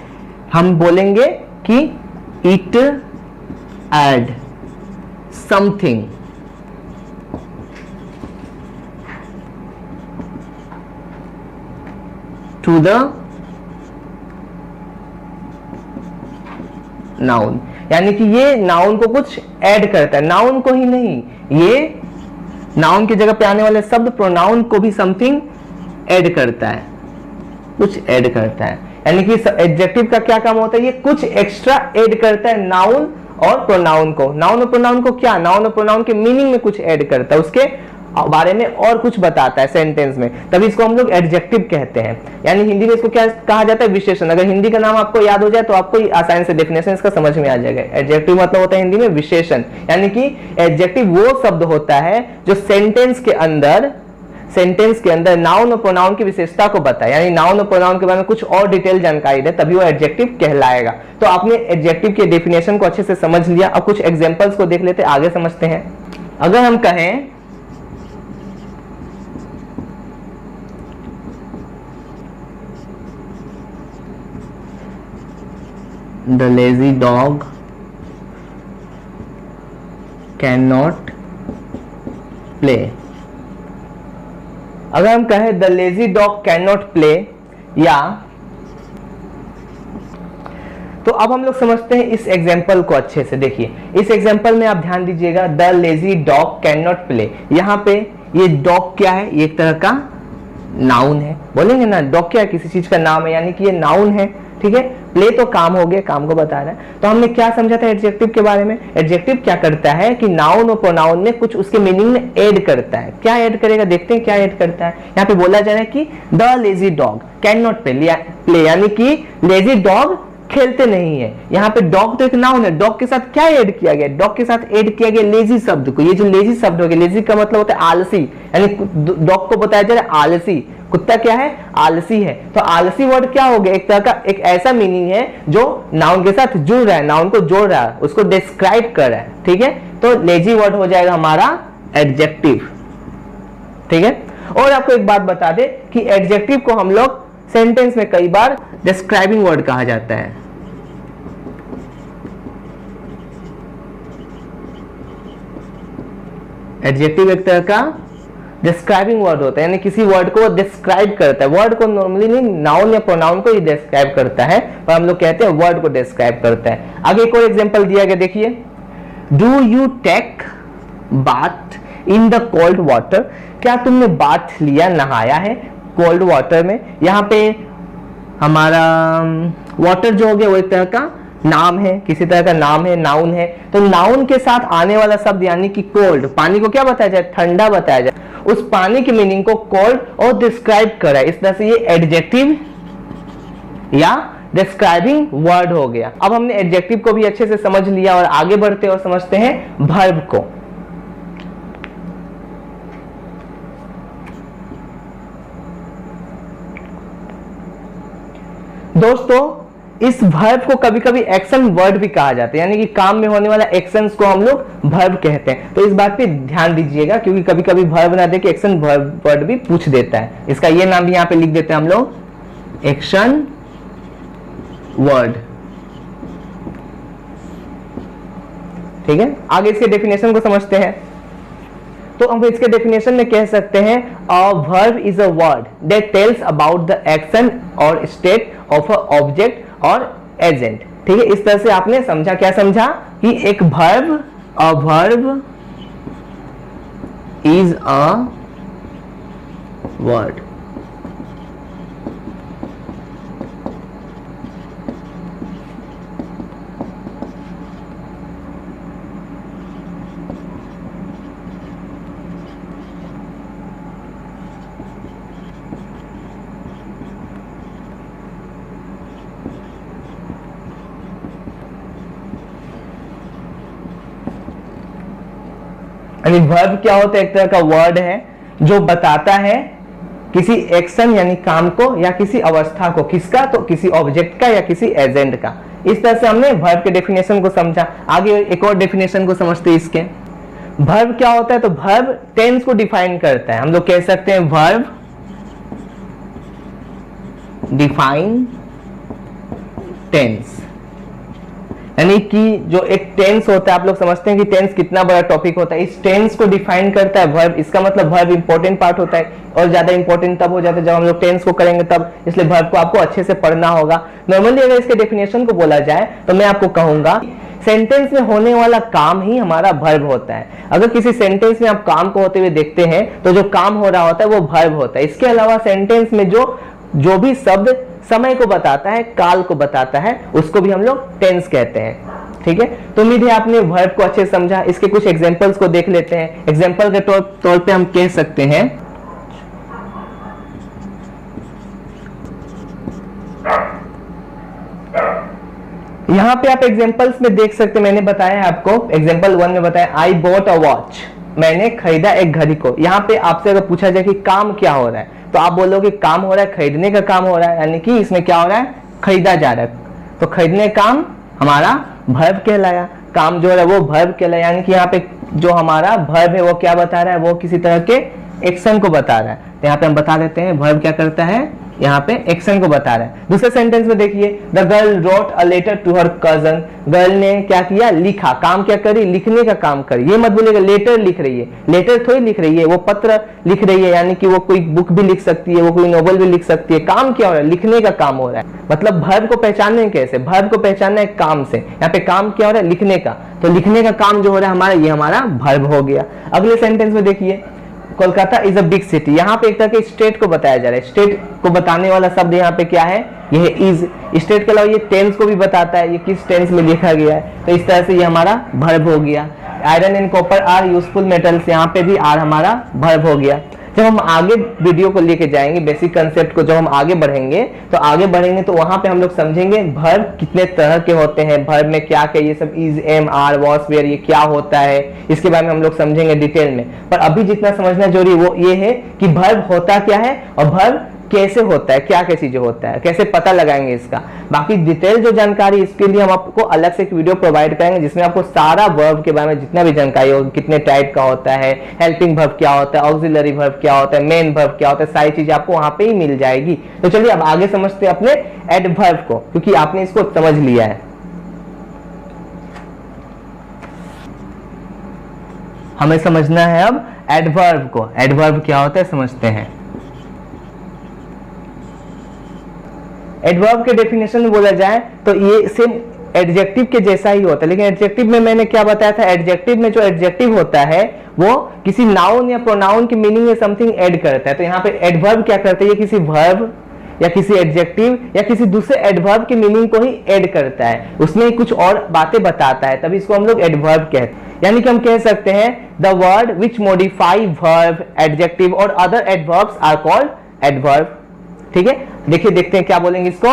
हम बोलेंगे कि it add something to the noun, यानी कि ये नाउन को कुछ ऐड करता है। नाउन को ही नहीं, ये नाउन की जगह पे आने वाले शब्द प्रोनाउन को भी समथिंग ऐड करता है, कुछ ऐड करता है। यानी कि एडजेक्टिव का क्या काम होता है? ये कुछ एक्स्ट्रा ऐड करता है नाउन और प्रोनाउन को। नाउन और प्रोनाउन को क्या? नाउन और प्रोनाउन के मीनिंग में कुछ ऐड करता है, उसके बारे में और कुछ बताता है सेंटेंस में, तभी इसको हम लोग एडजेक्टिव कहते हैं। यानी हिंदी में इसको क्या कहा जाता है? विशेषण। अगर हिंदी का नाम आपको याद हो जाए तो आपको आसानी से डेफिनेशन इसका समझ में आ जाएगा। एडजेक्टिव मतलब होता है हिंदी में विशेषण, यानी कि एडजेक्टिव वो शब्द होता है जो सेंटेंस के अंदर नाउन और प्रोनाउन की विशेषता को बताए, यानी नाउन और प्रोनाउन के बारे में कुछ और डिटेल जानकारी दे, तभी वो एडजेक्टिव कहलाएगा। तो आपने एडजेक्टिव के डेफिनेशन को अच्छे से समझ लिया। अब कुछ एग्जांपल्स को देख लेते, आगे समझते हैं। अगर हम कहें the lazy dog can not play. अगर हम कहें the lazy dog can not play, या तो अब हम लोग समझते हैं इस एग्जाम्पल को अच्छे से। देखिए इस एग्जाम्पल में आप ध्यान दीजिएगा, the lazy dog can not play. यहाँ पे ये डॉग क्या है, ये एक तरह का नाउन है, बोलेंगे ना डॉग क्या है, किसी चीज का नाम है, यानी कि ये नाउन है, ठीक है। प्ले तो काम हो गया, काम को बता रहा है। तो हमने क्या समझा था एडजेक्टिव के बारे में, एडजेक्टिव क्या करता है कि नाउन और प्रोनाउन में कुछ उसके मीनिंग में ऐड करता है। क्या ऐड करेगा, देखते हैं क्या ऐड करता है। यहाँ पे बोला जा रहा है कि the lazy dog can not play, यानी कि लेजी डॉग खेलते नहीं है। यहाँ पे डॉग तो एक नाउन है, डॉग के साथ क्या ऐड किया गया, डॉग के साथ ऐड किया गया लेजी शब्द को। ये जो लेजी शब्द हो गया, लेजी का मतलब होता है आलसी, यानी डॉग को बताया जा रहा है आलसी, कुत्ता क्या है, आलसी है। तो आलसी वर्ड क्या हो गया, एक तरह का एक ऐसा मीनिंग है जो नाउन के साथ जुड़ रहा है, नाउन को जोड़ रहा है, उसको डिस्क्राइब कर रहा है, ठीक है। तो लेजी वर्ड हो जाएगा हमारा एडजेक्टिव, ठीक है। और आपको एक बात बता दे कि एडजेक्टिव को हम लोग सेंटेंस में कई बार डिस्क्राइबिंग वर्ड कहा जाता है। एडजेक्टिव एक तरह का डिस्क्राइबिंग वर्ड होता है, यानी किसी वर्ड को डिस्क्राइब करता है। वर्ड को नॉर्मली नहीं, नाउन या प्रोनाउन को ही डिस्क्राइब करता है, पर हम लोग कहते हैं वर्ड को डिस्क्राइब करता है। आगे एक और एग्जांपल दिया गया, देखिए, do you take bath in the cold water. क्या तुमने बाथ लिया, नहाया है कोल्ड वाटर में। यहाँ पे हमारा वाटर जो हो गया वो एक तरह का नाम है, किसी तरह का नाम है, नाउन है। तो नाउन के साथ आने वाला शब्द यानी कि कोल्ड, पानी को क्या बताया जाए, ठंडा बताया जाए, उस पानी की मीनिंग को कोल्ड और डिस्क्राइब करा है। इस तरह से ये एडजेक्टिव या डिस्क्राइबिंग वर्ड हो गया। अब हमने एडजेक्टिव को भी अच्छे से समझ लिया और आगे बढ़ते और समझते हैं वर्ब को। दोस्तों इस वर्ब को कभी कभी एक्शन वर्ड भी कहा जाता है, यानी कि काम में होने वाला एक्शंस को हम लोग वर्ब कहते हैं। तो इस बात पे ध्यान दीजिएगा, क्योंकि कभी कभी वर्ब ना देके एक्शन वर्ड भी पूछ देता है। इसका ये नाम भी यहाँ पे लिख देते हैं हम लोग, एक्शन वर्ड, ठीक है। आगे इसके डेफिनेशन को समझते हैं। तो हम इसके डेफिनेशन में कह सकते हैं, a verb is a word that tells about the action और स्टेट ऑफ अ ऑब्जेक्ट और एजेंट, ठीक है। इस तरह से आपने समझा, क्या समझा कि एक verb, a verb is a word. यानी वर्ब क्या होता है, एक तरह का वर्ड है जो बताता है किसी एक्शन यानी काम को या किसी अवस्था को, किसका, तो किसी ऑब्जेक्ट का या किसी एजेंट का। इस तरह से हमने वर्ब के डेफिनेशन को समझा। आगे एक और डेफिनेशन को समझते हैं इसके। वर्ब क्या होता है, तो वर्ब टेंस को डिफाइन करता है। हम लोग कह सकते हैं वर्ब डिफाइन टेंस, यानी कि जो एक टेंस होता है, आप लोग समझते हैं कि टेंस कितना बड़ा टॉपिक होता है, इस टेंस को डिफाइन करता है वर्ब। इसका मतलब वर्ब इंपॉर्टेंट पार्ट होता है, और ज्यादा इंपॉर्टेंट तब हो जाता है जब हम लोग टेंस को करेंगे तब, इसलिए वर्ब को आपको अच्छे से पढ़ना होगा। नॉर्मली अगर इसके डेफिनेशन को बोला जाए तो मैं आपको कहूंगा, सेंटेंस में होने वाला काम ही हमारा वर्ब होता है। अगर किसी सेंटेंस में आप काम को होते हुए देखते हैं तो जो काम हो रहा होता है वो वर्ब होता है। इसके अलावा सेंटेंस में जो भी शब्द समय को बताता है, काल को बताता है, उसको भी हम लोग टेंस कहते हैं, ठीक है। तो उम्मीद है आपने वर्ब को अच्छे से समझा। इसके कुछ एग्जांपल्स को देख लेते हैं। एग्जांपल के तौर पे हम कह सकते हैं, यहां पे आप एग्जांपल्स में देख सकते हैं, मैंने बताया है आपको, एग्जांपल 1 में बताया, आई बॉट अ वॉच, मैंने खरीदा एक घड़ी को। यहाँ पे आपसे अगर पूछा जाए कि काम क्या हो रहा है, तो आप बोलोगे काम हो रहा है, खरीदने का काम हो रहा है, यानी कि इसमें क्या हो रहा है, खरीदा जा रहा है। तो खरीदने काम हमारा वर्ब कहलाया, काम जो है वो वर्ब कहलाया, यानी कि यहाँ पे जो हमारा वर्ब है वो क्या बता रहा है, वो किसी तरह के एक्शन को बता रहा है। तो यहाँ पे हम बता देते हैं वर्ब क्या करता है, यहाँ पे एक्शन को बता रहा है। दूसरे सेंटेंस में देखिए, the girl wrote a letter to her cousin, girl ने क्या किया, लिखा, काम क्या करी, लिखने का काम करी। ये मत बोलिएगा लेटर लिख रही है, लेटर थोड़ी लिख रही है, वो पत्र लिख रही है, यानी कि वो कोई बुक भी लिख सकती है, वो कोई नोवेल भी लिख सकती है। काम क्या हो रहा है, लिखने का काम हो रहा है। मतलब वर्ब को पहचानने कैसे, वर्ब को पहचानना है काम से। यहाँ पे काम क्या हो रहा है, लिखने का, तो लिखने का काम जो हो रहा है हमारा, ये हमारा वर्ब हो गया। अगले सेंटेंस में देखिए, Kolkata is a big city, यहाँ पे एक तरह के स्टेट को बताया जा रहा है। स्टेट को बताने वाला शब्द यहाँ पे क्या है, ये है इज। स्टेट के अलावा ये टेंस को भी बताता है, ये किस टेंस में लिखा गया है, तो इस तरह से ये हमारा वर्ब हो गया। Iron and copper are useful metals, यहाँ पे भी आर हमारा वर्ब हो गया। जब हम आगे वीडियो को लेके जाएंगे, बेसिक कंसेप्ट को जब हम आगे बढ़ेंगे तो वहां पे हम लोग समझेंगे वर्ब कितने तरह के होते हैं, वर्ब में क्या क्या, ये सब is, am, are, was, were, ये क्या होता है, इसके बारे में हम लोग समझेंगे डिटेल में। पर अभी जितना समझना जरूरी वो ये है कि वर्ब होता क्या है और वर्ब कैसे होता है, क्या क्या चीजें होता है, कैसे पता लगाएंगे इसका। बाकी डिटेल जो जानकारी, इसके लिए हम आपको अलग से एक वीडियो प्रोवाइड करेंगे जिसमें आपको सारा वर्ब के बारे में जितना भी जानकारी हो, कितने टाइप का होता है, हेल्पिंग वर्ब क्या होता है, ऑक्सिलरी वर्ब क्या होता है, मेन वर्ब क्या होता है, सारी चीजें आपको वहां पे ही मिल जाएगी। तो चलिए अब आगे समझते हैं अपने एडवर्ब को, क्योंकि आपने इसको समझ लिया है। हमें समझना है अब एडवर्ब को। एडवर्ब क्या होता है समझते हैं। एडवर्ब के डेफिनेशन में बोला जाए तो ये सेम एडजेक्टिव के जैसा ही होता है, लेकिन एडजेक्टिव में मैंने क्या बताया था, एडजेक्टिव में जो एडजेक्टिव होता है वो किसी नाउन या प्रोनाउन की मीनिंग में समथिंग ऐड करता है। तो यहाँ पे एडवर्ब क्या करता है, ये किसी वर्ब या किसी एडजेक्टिव या किसी दूसरे एडवर्ब की मीनिंग को ही ऐड करता है, उसमें कुछ और बातें बताता है, तभी इसको हम लोग एडवर्ब कहते हैं। यानी कि हम कह सकते हैं the word which modify verb, adjective और other adverbs are called adverb. ठीक है, देखिए देखते हैं क्या बोलेंगे इसको।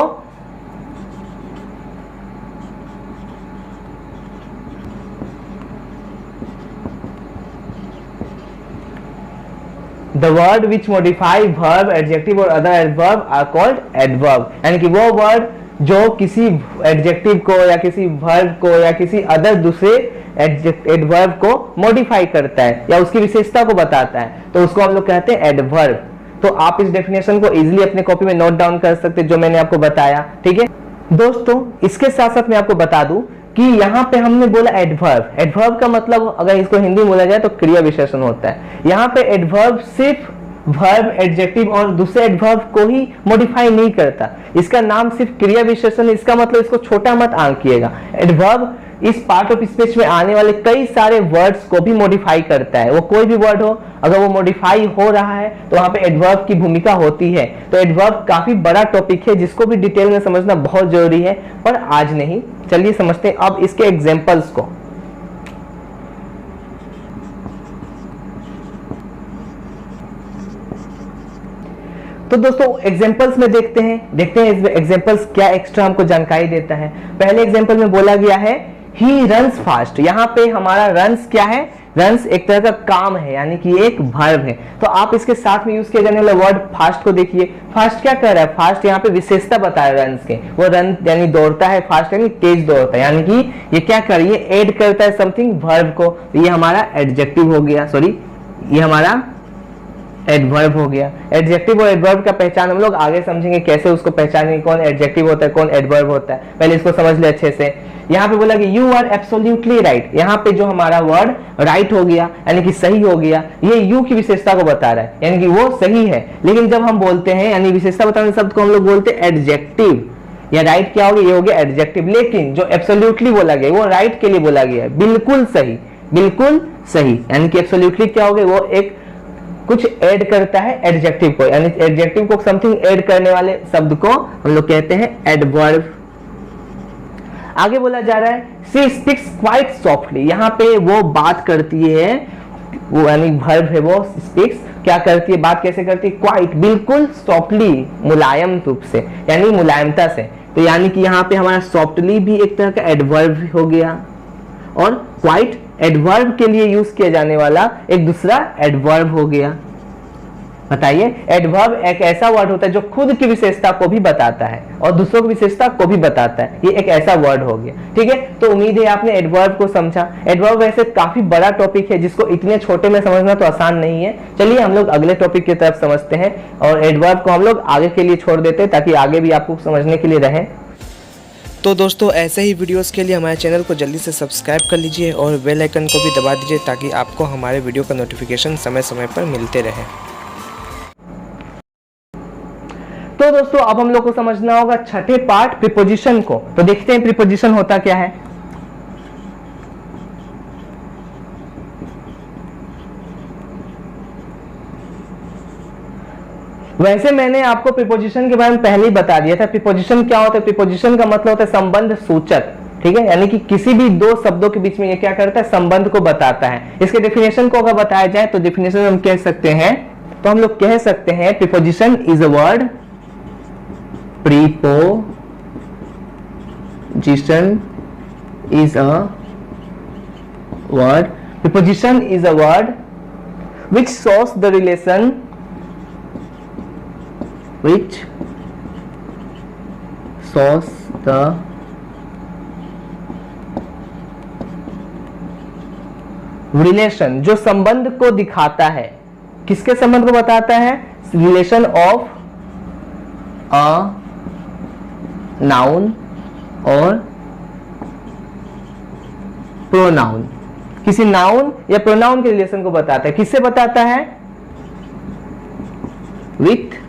The word which modify verb, adjective और other adverb are called adverb। यानी कि वो वर्ड जो किसी एडजेक्टिव को या किसी वर्ब को या किसी अदर दूसरे एडवर्ब को मॉडिफाई करता है या उसकी विशेषता को बताता है, तो उसको हम लोग कहते हैं एडवर्ब। तो आप इस डेफिनेशन को इजीली अपने कॉपी में नोट डाउन कर सकते हैं जो मैंने आपको बताया। ठीक है दोस्तों, इसके साथ साथ मैं आपको बता दूं कि यहाँ पे हमने बोला एडवर्ब। एडवर्ब का मतलब अगर इसको हिंदी में बोला जाए तो क्रिया विशेषण होता है। यहाँ पे एडवर्ब सिर्फ वर्ब, एडजेक्टिव और दूसरे एडवर्ब को ही मॉडिफाई नहीं करता, इसका नाम सिर्फ क्रिया विशेषण। इसका मतलब इसको छोटा मत आंकिएगा। एडवर्ब इस पार्ट ऑफ स्पीच में आने वाले कई सारे वर्ड्स को भी मॉडिफाई करता है। वो कोई भी वर्ड हो, अगर वो मॉडिफाई हो रहा है तो वहां पे एडवर्ब की भूमिका होती है। तो एडवर्ब काफी बड़ा टॉपिक है जिसको भी डिटेल में समझना बहुत जरूरी है, पर आज नहीं। चलिए समझते हैं अब इसके एग्जांपल्स को। तो दोस्तों एग्जांपल्स में देखते हैं एग्जांपल्स क्या एक्स्ट्रा हमको जानकारी देता है। पहले एग्जांपल में बोला गया है ही रन्स फास्ट। यहाँ पे हमारा रन्स क्या है, रन्स एक तरह का काम है, यानी कि एक वर्ब है। तो आप इसके साथ में यूज किया जाने वाला वर्ड फास्ट को देखिए। फास्ट क्या कर रहा है, फास्ट यहाँ पे विशेषता बता रहा है रन्स के। वो रन यानी दौड़ता है, फास्ट यानी तेज दौड़ता है, यानी कि ये क्या कर रही है, ऐड करता है समथिंग वर्ब को। ये हमारा एडजेक्टिव हो गया, सॉरी ये हमारा एडवर्ब हो गया। एडजेक्टिव और एडवर्ब का पहचान हम लोग आगे समझेंगे, कैसे उसको पहचानेंगे, कौन एडजेक्टिव होता है कौन एडवर्ब होता है। पहले इसको समझ ले अच्छे से। यहाँ पे बोला कि यू आर एब्सोल्युटली राइट। यहाँ पे जो हमारा वर्ड राइट हो गया यानी कि सही हो गया, ये यू की विशेषता को बता रहा है, यानी कि वो सही है। लेकिन जब हम बोलते हैं यानी विशेषता बताने शब्द को हम लोग बोलते हैं एडजेक्टिव, या राइट क्या हो गया, ये हो गया एडजेक्टिव। लेकिन जो एब्सोल्युटली बोला गया वो राइट के लिए बोला गया है, बिल्कुल सही, बिल्कुल सही। यानी कि एब्सोल्युटली क्या हो गया, वो एक कुछ ऐड करता है एडजेक्टिव को, यानी एडजेक्टिव को समथिंग ऐड करने वाले शब्द को हम लोग कहते हैं एडवर्ब। आगे बोला जा रहा है शी स्पीक्स क्वाइट सॉफ्टली। यहाँ पे वो बात करती है, वो यानी वर्ब है, वो स्पीक्स क्या करती है, बात कैसे करती है, क्वाइट बिल्कुल, सॉफ्टली मुलायम रूप से, यानी मुलायमता से। तो यानी कि यहाँ पे हमारा सॉफ्टली भी एक तरह का एडवर्ब हो गया, और क्वाइट एडवर्ब के लिए यूज किया जाने वाला एक दूसरा एडवर्ब हो गया। बताइए, एडवर्ब एक ऐसा वर्ड होता है जो खुद की विशेषता को भी बताता है और दूसरों की विशेषता को भी बताता है। ये एक ऐसा वर्ड हो गया। ठीक है, तो उम्मीद है आपने एडवर्ब को समझा। एडवर्ब वैसे काफी बड़ा टॉपिक है जिसको इतने छोटे में समझना तो आसान नहीं है। चलिए हम लोग अगले टॉपिक की तरफ समझते हैं और एडवर्ब को हम लोग आगे के लिए छोड़ देते हैं ताकि आगे भी आपको समझने के लिए रहे। तो दोस्तों ऐसे ही वीडियोस के लिए हमारे चैनल को जल्दी से सब्सक्राइब कर लीजिए और बेल आइकन को भी दबा दीजिए ताकि आपको हमारे वीडियो का नोटिफिकेशन समय समय पर मिलते रहे। तो दोस्तों अब हम लोग को समझना होगा छठे पार्ट प्रीपोजिशन को। तो देखते हैं प्रीपोजिशन होता क्या है। वैसे मैंने आपको प्रीपोजिशन के बारे में पहले ही बता दिया था। प्रीपोजिशन क्या होता है? प्रीपोजिशन का मतलब होता है संबंध सूचक। ठीक है, यानी कि किसी भी दो शब्दों के बीच में ये क्या करता है? संबंध को बताता है। इसके डेफिनेशन को अगर बताया जाए तो डेफिनेशन हम कह सकते हैं, तो हम लोग कह सकते हैं preposition is a word, preposition is a word, preposition is a word which shows the relation, which shows the relation, जो संबंध को दिखाता है। किसके संबंध को बताता है? relation of a नाउन और प्रोनाउन, किसी नाउन या प्रोनाउन के रिलेशन को बताता है। किससे बताता है? विथ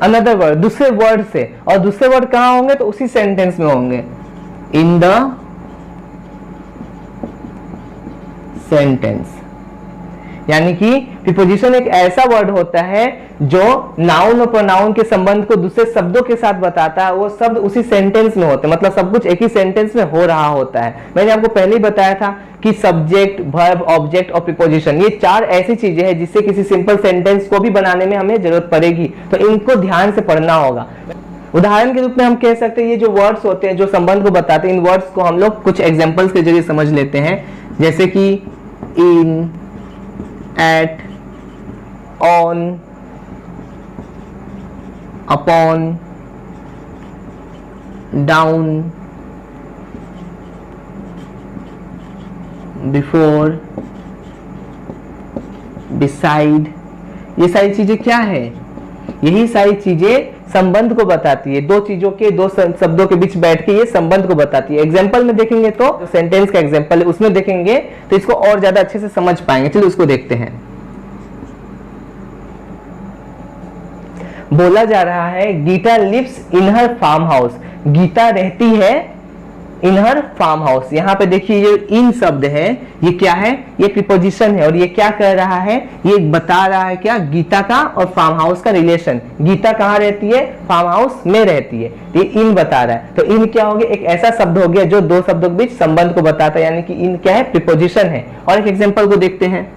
अनदर वर्ड, दूसरे वर्ड से। और दूसरे वर्ड कहां होंगे? तो उसी सेंटेंस में होंगे, इन द सेंटेंस। यानी कि प्रीपोजिशन एक ऐसा वर्ड होता है जो नाउन और प्रोनाउन के संबंध को दूसरे शब्दों के साथ बताता है। वो शब्द उसी सेंटेंस में होते हैं, मतलब सब कुछ एक ही सेंटेंस में हो रहा होता है। मैंने आपको पहले ही बताया था कि सब्जेक्ट, वर्ब, ऑब्जेक्ट और प्रीपोजिशन, ये चार ऐसी चीजें हैं जिससे किसी सिंपल सेंटेंस को भी बनाने में हमें जरूरत पड़ेगी। तो इनको ध्यान से पढ़ना होगा। उदाहरण के रूप में हम कह सकते हैं ये जो वर्ड्स होते हैं जो संबंध को बताते हैं, इन वर्ड्स को हम लोग कुछ एग्जांपल्स के जरिए समझ लेते हैं। जैसे कि इन, at, on, upon, down, before, beside, ये सारी चीजें क्या है? यही सारी चीजें संबंध को बताती है। दो चीजों के, दो शब्दों के बीच बैठ के ये संबंध को बताती है। एग्जाम्पल में देखेंगे तो सेंटेंस का एग्जाम्पल है, उसमें देखेंगे तो इसको और ज्यादा अच्छे से समझ पाएंगे। चलिए उसको देखते हैं। बोला जा रहा है Geeta lives in her farm house. Geeta रहती है इन हर फार्म हाउस। यहाँ पे देखिए ये इन शब्द है, ये क्या है? ये प्रीपोजिशन है और ये क्या कर रहा है? ये बता रहा है क्या? गीता का और फार्म हाउस का रिलेशन। गीता कहाँ रहती है? फार्म हाउस में रहती है। ये इन बता रहा है। तो इन क्या हो गया? एक ऐसा शब्द हो गया जो दो शब्दों के बीच संबंध को बताता है, यानी कि इन क्या है? प्रीपोजिशन है। और एक एग्जाम्पल को देखते हैं।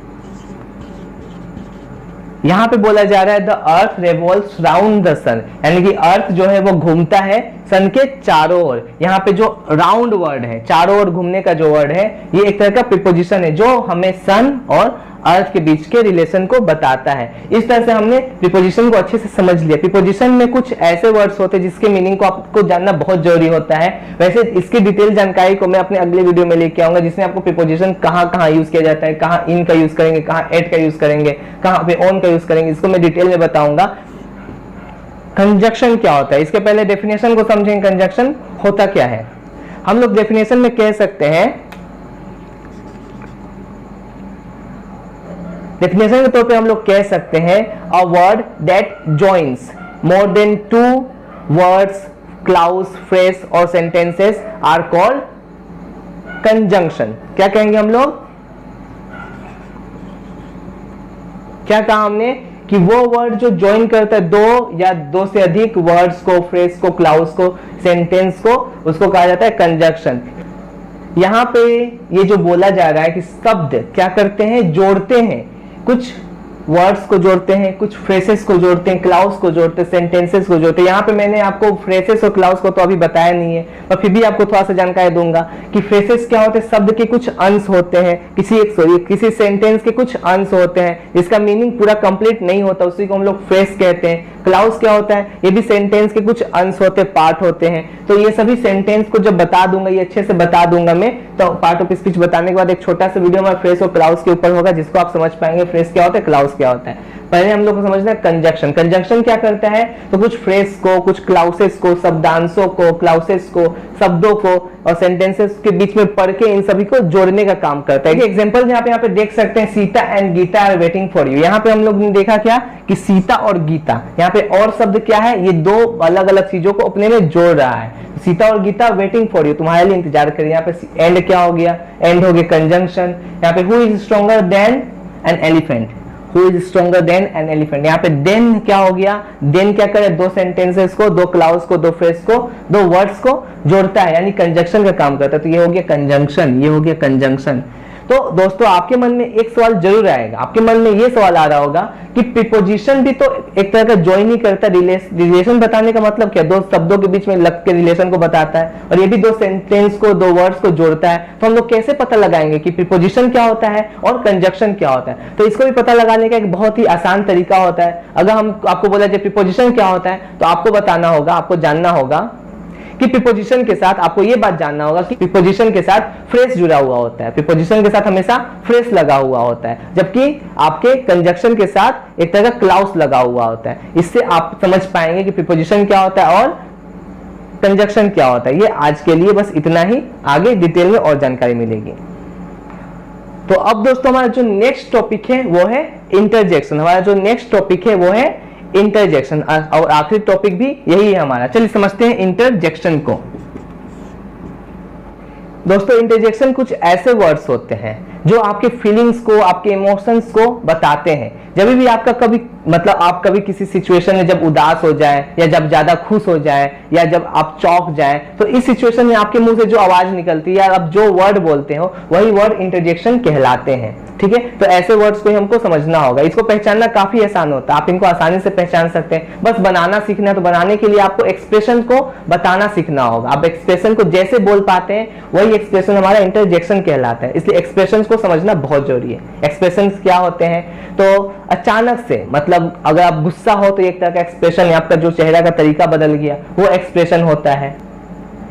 यहां पे बोला जा रहा है the earth revolves round the sun, यानी कि अर्थ जो है वो घूमता है सन के चारों ओर। यहाँ पे जो राउंड वर्ड है, चारों ओर घूमने का जो वर्ड है, ये एक तरह का प्रीपोजिशन है जो हमें सन और अर्थ के बीच के रिलेशन को बताता है। इस तरह से हमने प्रीपोजिशन को अच्छे से समझ लिया। प्रीपोजिशन में कुछ ऐसे वर्ड्स होते हैं जिसके मीनिंग को आपको जानना बहुत जरूरी होता है। वैसे इसकी डिटेल जानकारी को मैं अपने अगले वीडियो में लेके आऊंगा, जिसमें आपको प्रीपोजिशन कहाँ कहाँ यूज किया जाता है, कहाँ इन का यूज करेंगे, कहाँ एट का यूज करेंगे, कहाँ पे ऑन का यूज करेंगे, इसको मैं डिटेल में बताऊंगा। कंजक्शन क्या होता है, इसके पहले डेफिनेशन को समझेंगे। कंजक्शन होता क्या है? हम लोग डेफिनेशन में कह सकते हैं, डेफिनेशन के तौर पे हम लोग कह सकते हैं a word that joins more than two words, clause, phrase और सेंटेंसेस आर कॉल्ड कंजंक्शन। क्या कहेंगे हम लोग? क्या कहा हमने? कि वो वर्ड जो ज्वाइन करता है दो या दो से अधिक वर्ड्स को, फ्रेज को, क्लाउज को, सेंटेंस को, उसको कहा जाता है कंजंक्शन। यहां पे ये जो बोला जा रहा है कि शब्द क्या करते हैं? जोड़ते हैं। कुछ वर्ड्स को जोड़ते हैं, कुछ फ्रेसेस को जोड़ते हैं, क्लाउज को जोड़ते हैं, सेंटेंसेस को जोड़ते हैं। यहाँ पे मैंने आपको फ्रेसेस और क्लाउज को तो अभी बताया नहीं है, पर फिर भी आपको थोड़ा सा जानकारी दूंगा कि फ्रेसेस क्या होते हैं। शब्द के कुछ अंश होते हैं, किसी सेंटेंस के कुछ अंश होते हैं जिसका मीनिंग पूरा कंप्लीट नहीं होता, उसी को हम लोग फ्रेस कहते हैं। क्लाउज क्या होता है, ये भी सेंटेंस के कुछ अंश होते हैं, पार्ट होते हैं। तो ये सभी सेंटेंस को जब बता दूंगा, ये अच्छे से बता दूंगा मैं, तो पार्ट ऑफ स्पीच बताने के बाद एक छोटा सा वीडियो हमारा फ्रेस और क्लाउज के ऊपर होगा, जिसको आप समझ पाएंगे फ्रेस क्या होता है, क्लाउज क्या होता है। पहले हम लोग को समझना है कंजंक्शन। कंजंक्शन क्या करता है, तो कुछ फ्रेस को, कुछ क्लाउसेस को, शब्दांशों को, क्लाउसेस को, शब्दों को और सेंटेंसेस के बीच में पढ़ के इन सभी को जोड़ने का काम करता है। एग्जांपल यहाँ पे देख सकते हैं, Sita and Geeta are waiting for you. यहाँ पे हम लोग ने देखा क्या कि सीता और गीता, यहाँ पे और शब्द क्या है, ये दो अलग अलग चीजों को अपने में जोड़ रहा है। सीता और गीता वेटिंग फॉर यू, तुम्हारे लिए इंतजार कर रही है। यहाँ पे एंड क्या हो गया, एंड हो गया कंजंक्शन। यहाँ पे who is stronger than an elephant, who is stronger than an elephant. यहाँ पे देन क्या हो गया, देन क्या करे, दो सेंटेंसेस को, दो क्लाउज को, दो फ्रेज को, दो वर्ड्स को जोड़ता है, यानी कंजंक्शन का काम करता है। तो ये हो गया कंजंक्शन, ये हो गया कंजंक्शन। तो दोस्तों आपके मन में एक सवाल जरूर आएगा, आपके मन में ये सवाल आ रहा होगा कि प्रीपोजिशन भी तो एक तरह का ज्वाइन ही करता है। रिलेशन बताने का मतलब क्या, दो शब्दों के बीच में लग के रिलेशन को बताता है, और ये भी दो सेंटेंस को, दो वर्ड्स को जोड़ता है। तो हम लोग कैसे पता लगाएंगे कि प्रीपोजिशन क्या होता है और कंजंक्शन क्या होता है। तो इसको भी पता लगाने का एक बहुत ही आसान तरीका होता है। अगर हम आपको बोला जाए प्रीपोजिशन क्या होता है, तो आपको बताना होगा, आपको जानना होगा कि प्रीपोजिशन के साथ, आपको यह बात जानना होगा कि प्रीपोजिशन के साथ फ्रेस जुड़ा हुआ होता है। प्रीपोजिशन के साथ हमेशा फ्रेस लगा हुआ होता है, जबकि आपके कंजंक्शन के साथ एक तरह का क्लाउज लगा हुआ होता है। इससे आप समझ पाएंगे कि प्रीपोजिशन क्या होता है और कंजंक्शन क्या होता है। ये आज के लिए बस इतना ही, आगे डिटेल में और जानकारी मिलेगी। तो अब दोस्तों हमारा जो नेक्स्ट टॉपिक है वो है इंटरजेक्शन। हमारा जो नेक्स्ट टॉपिक है वो है इंटरजेक्शन, और आखिरी टॉपिक भी यही है हमारा। चलिए समझते हैं इंटरजेक्शन को। दोस्तों इंटरजेक्शन कुछ ऐसे वर्ड्स होते हैं जो आपके फीलिंग्स को, आपके इमोशंस को बताते हैं। जब भी आपका कभी मतलब आप कभी किसी सिचुएशन में जब उदास हो जाए, या जब ज्यादा खुश हो जाए, या जब आप चौंक जाए, तो इस सिचुएशन में आपके मुंह से जो आवाज निकलती है या आप जो वर्ड बोलते हो वही वर्ड इंटरजेक्शन कहलाते हैं। ठीक है, तो ऐसे वर्ड्स को हमको समझना होगा। इसको पहचानना काफी आसान होता है, आप इनको आसानी से पहचान सकते हैं। बस बनाना सीखना है, तो बनाने के लिए आपको एक्सप्रेशन को बताना सीखना होगा। आप एक्सप्रेशन को जैसे बोल पाते हैं वही एक्सप्रेशन हमारा इंटरजेक्शन कहलाता है। इसलिए एक्सप्रेशन को समझना बहुत जरूरी है। एक्सप्रेशन क्या होते हैं, तो अचानक से, मतलब अगर आप गुस्सा हो तो एक तरह का एक्सप्रेशन, आपका जो चेहरा का तरीका बदल गया, वो एक्सप्रेशन होता है।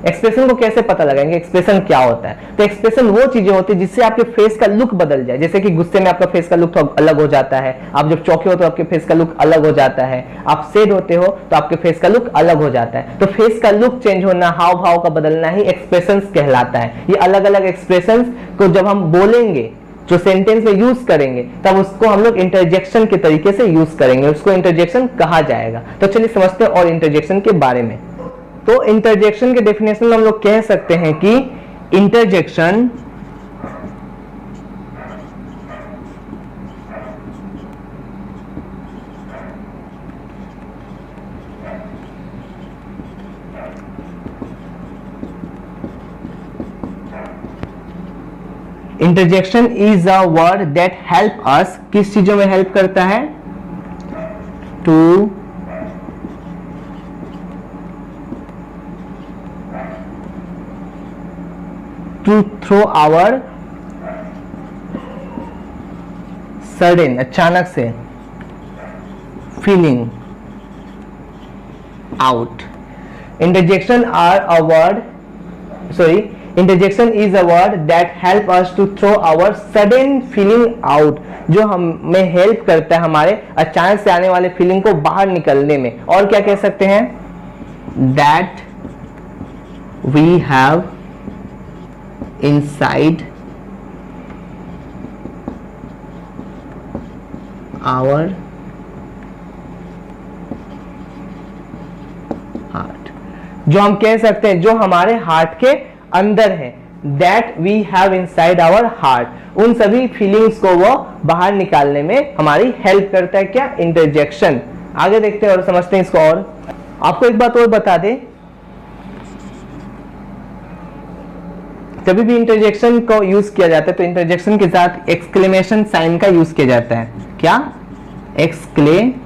एक्सप्रेशन को कैसे पता लगाएंगे, एक्सप्रेशन क्या होता है, तो एक्सप्रेशन वो चीजें होती है जिससे आपके फेस का लुक बदल जाए। जैसे कि गुस्से में आपका फेस का लुक तो अलग हो जाता है, आप जब चौंके हो तो आपके फेस का लुक अलग हो जाता है, आप सैड होते हो तो आपके फेस का लुक अलग हो जाता है। तो फेस का लुक चेंज होना, हाव भाव का बदलना ही एक्सप्रेशंस कहलाता है। ये अलग अलग एक्सप्रेशंस को जब हम बोलेंगे, जो सेंटेंस में यूज करेंगे, तब उसको हम लोग इंटरजेक्शन के तरीके से यूज करेंगे, उसको इंटरजेक्शन कहा जाएगा। तो चलिए समझते हैं और इंटरजेक्शन के बारे में। तो इंटरजेक्शन के डेफिनेशन में हम लोग कह सकते हैं कि interjection interjection is a word that help अस, किस चीजों में हेल्प करता है, टू थ्रो आवर सडन, अचानक से, feeling out. Interjection are a word, sorry, interjection is a word that help us to throw our sudden feeling out, जो हमें help करता है हमारे अचानक से आने वाले फीलिंग को बाहर निकलने में। और क्या कह सकते हैं, that we have inside our heart, जो हम कह सकते हैं जो हमारे हार्ट के अंदर है, that we have inside our heart, उन सभी फीलिंग्स को वो बाहर निकालने में हमारी हेल्प करता है क्या, इंटरजेक्शन। आगे देखते हैं और समझते हैं इसको। और आपको एक बात और बता दें, जब भी इंटरजेक्शन को यूज किया जाता है तो इंटरजेक्शन के साथ एक्सक्लेमेशन साइन का यूज किया जाता है। क्या, एक्सक्लेमेशन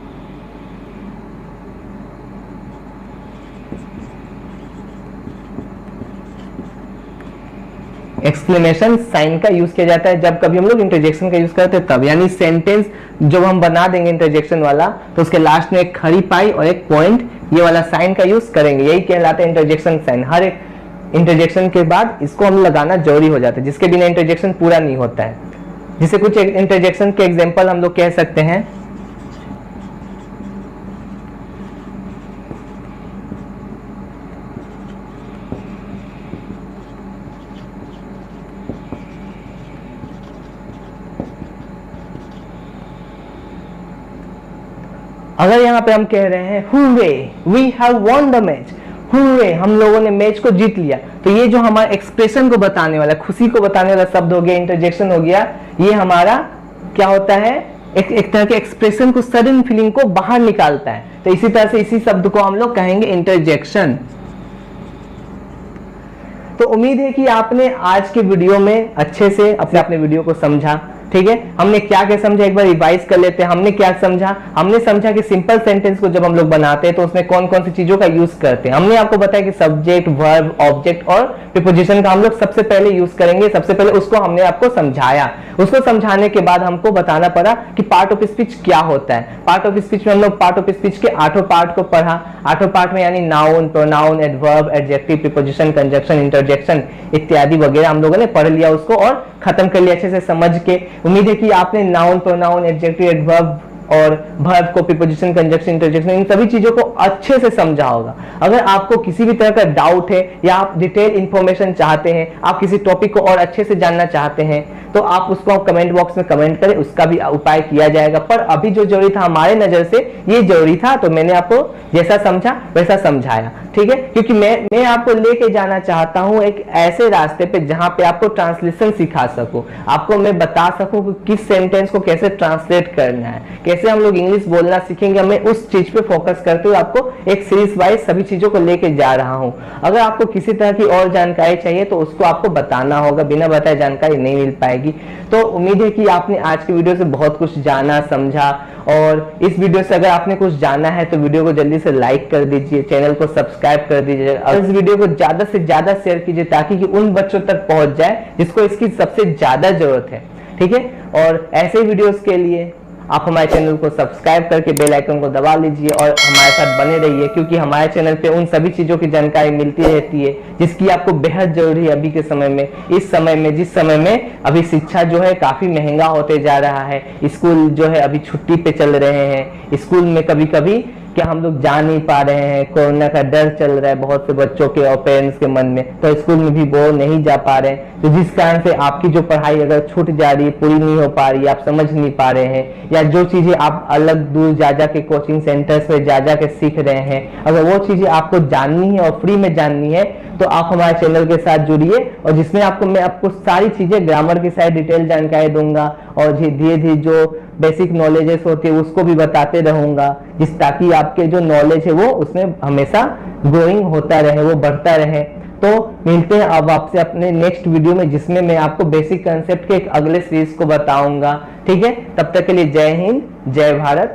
साइन का यूज किया जाता है जब कभी हम लोग इंटरजेक्शन का यूज करते हैं तब, यानी सेंटेंस जब हम बना देंगे इंटरजेक्शन वाला तो उसके लास्ट में एक खड़ी पाई और एक पॉइंट ये वाला साइन का यूज करेंगे, यही कहलाता है इंटरजेक्शन साइन। हर एक इंटरजेक्शन के बाद इसको हम लगाना जरूरी हो जाता है, जिसके बिना इंटरजेक्शन पूरा नहीं होता है। जिसे कुछ इंटरजेक्शन के एग्जांपल हम लोग कह सकते हैं, अगर यहाँ पे हम कह रहे हैं hurray we have won the match, hurray हम लोगों ने मैच को जीत लिया, तो ये जो हमारा एक्सप्रेशन को बताने वाला, खुशी को बताने वाला शब्द हो गया, इंटरजेक्शन हो गया। ये हमारा क्या होता है, एक तरह के एक्सप्रेशन को, सडन फीलिंग को बाहर निकालता है। तो इसी तरह से इसी शब्द को हम लोग कहेंगे इंटरजेक्शन। तो उम्मीद है कि आपने आज के वीडियो में अच्छे से अपने वीडियो को समझा। ठीक है, हमने क्या क्या समझा एक बार रिवाइज कर लेते हैं। हमने क्या समझा, हमने समझा कि सिंपल सेंटेंस को जब हम लोग बनाते हैं तो उसमें कौन कौन सी चीजों का यूज करते हैं। हमने आपको बताया कि सब्जेक्ट, वर्ब, ऑब्जेक्ट और प्रीपोजिशन का हम लोग सबसे पहले यूज करेंगे। सबसे पहले उसको हमने आपको समझाया। उसको समझाने के बाद हमको बताना पड़ा कि पार्ट ऑफ स्पीच क्या होता है। पार्ट ऑफ स्पीच में हम लोग पार्ट ऑफ स्पीच के 8 पार्ट को पढ़ा। 8 पार्ट में यानी noun, pronoun, adverb, adjective, preposition, conjunction, interjection इत्यादि वगैरह हम लोगों ने पढ़ लिया उसको और खत्म कर लिया अच्छे से समझ के। उम्मीद है कि आपने नाउन, प्रोनाउन, एडजेक्टिव, एडवर्ब और वर्ब को, प्रीपोजिशन, कंजंक्शन, इंटरजेक्शन, इन सभी चीजों को अच्छे से समझा होगा। अगर आपको किसी भी तरह का डाउट है या आप डिटेल इंफॉर्मेशन चाहते हैं, आप किसी टॉपिक को और अच्छे से जानना चाहते हैं, तो आप उसको कमेंट बॉक्स में कमेंट करें, उसका भी उपाय किया जाएगा। पर अभी जो जरूरी था हमारे नजर से ये जरूरी था, तो मैंने आपको जैसा समझा वैसा समझाया। ठीक है, क्योंकि मैं आपको लेके जाना चाहता हूं एक ऐसे रास्ते पे जहां पे आपको ट्रांसलेशन सिखा सकूं, आपको मैं बता सकूं कि किस सेंटेंस को कैसे ट्रांसलेट करना है, कैसे हम लोग इंग्लिश बोलना सीखेंगे। मैं उस चीज पे फोकस करते हुए आपको एक सीरीज वाइज सभी चीजों को लेके जा रहा हूं। अगर आपको किसी तरह की और जानकारी चाहिए तो उसको आपको बताना होगा, बिना बताए जानकारी नहीं मिल पाएगी। तो उम्मीद है कि आपने आज की वीडियो से बहुत कुछ जाना, समझा। और इस वीडियो से अगर आपने कुछ जाना है तो वीडियो को जल्दी से लाइक कर दीजिए, चैनल को सब्सक्राइब कर दीजिए और इस वीडियो को ज्यादा से ज्यादा शेयर कीजिए ताकि कि उन बच्चों तक पहुंच जाए जिसको इसकी सबसे ज्यादा जरूरत है। ठीक है, और ऐसे वीडियोस के लिए आप हमारे चैनल को सब्सक्राइब करके बेल आइकन को दबा लीजिए और हमारे साथ बने रहिए, क्योंकि हमारे चैनल पे उन सभी चीजों की जानकारी मिलती रहती है जिसकी आपको बेहद जरूरी है अभी के समय में। इस समय में, जिस समय में अभी शिक्षा जो है काफी महंगा होते जा रहा है, स्कूल जो है अभी छुट्टी पे चल रहे हैं, स्कूल में कभी कभी क्या हम लोग जा नहीं पा रहे हैं, कोरोना का डर चल रहा है बहुत से बच्चों के और पेरेंट्स के मन में, तो स्कूल में भी वो नहीं जा पा रहे हैं। तो जिस कारण से आपकी जो पढ़ाई अगर छूट जा रही है, पूरी नहीं हो पा रही है, आप समझ नहीं पा रहे हैं, या जो चीजें आप अलग दूर जा के कोचिंग सेंटर्स में जा के सीख रहे हैं, अगर वो चीजें आपको जाननी है और फ्री में जाननी है तो आप हमारे चैनल के साथ जुड़िए, और जिसमें मैं आपको सारी चीजें ग्रामर की सारी डिटेल जानकारी दूंगा और धीरे धीरे जो बेसिक नॉलेजेस होती है उसको भी बताते रहूंगा, ताकि आपके जो नॉलेज है वो उसमें हमेशा ग्रोइंग होता रहे, वो बढ़ता रहे। तो मिलते हैं अब आपसे अपने नेक्स्ट वीडियो में, जिसमें मैं आपको बेसिक कंसेप्ट के एक अगले सीरीज को बताऊंगा। ठीक है, तब तक के लिए जय हिंद, जय भारत।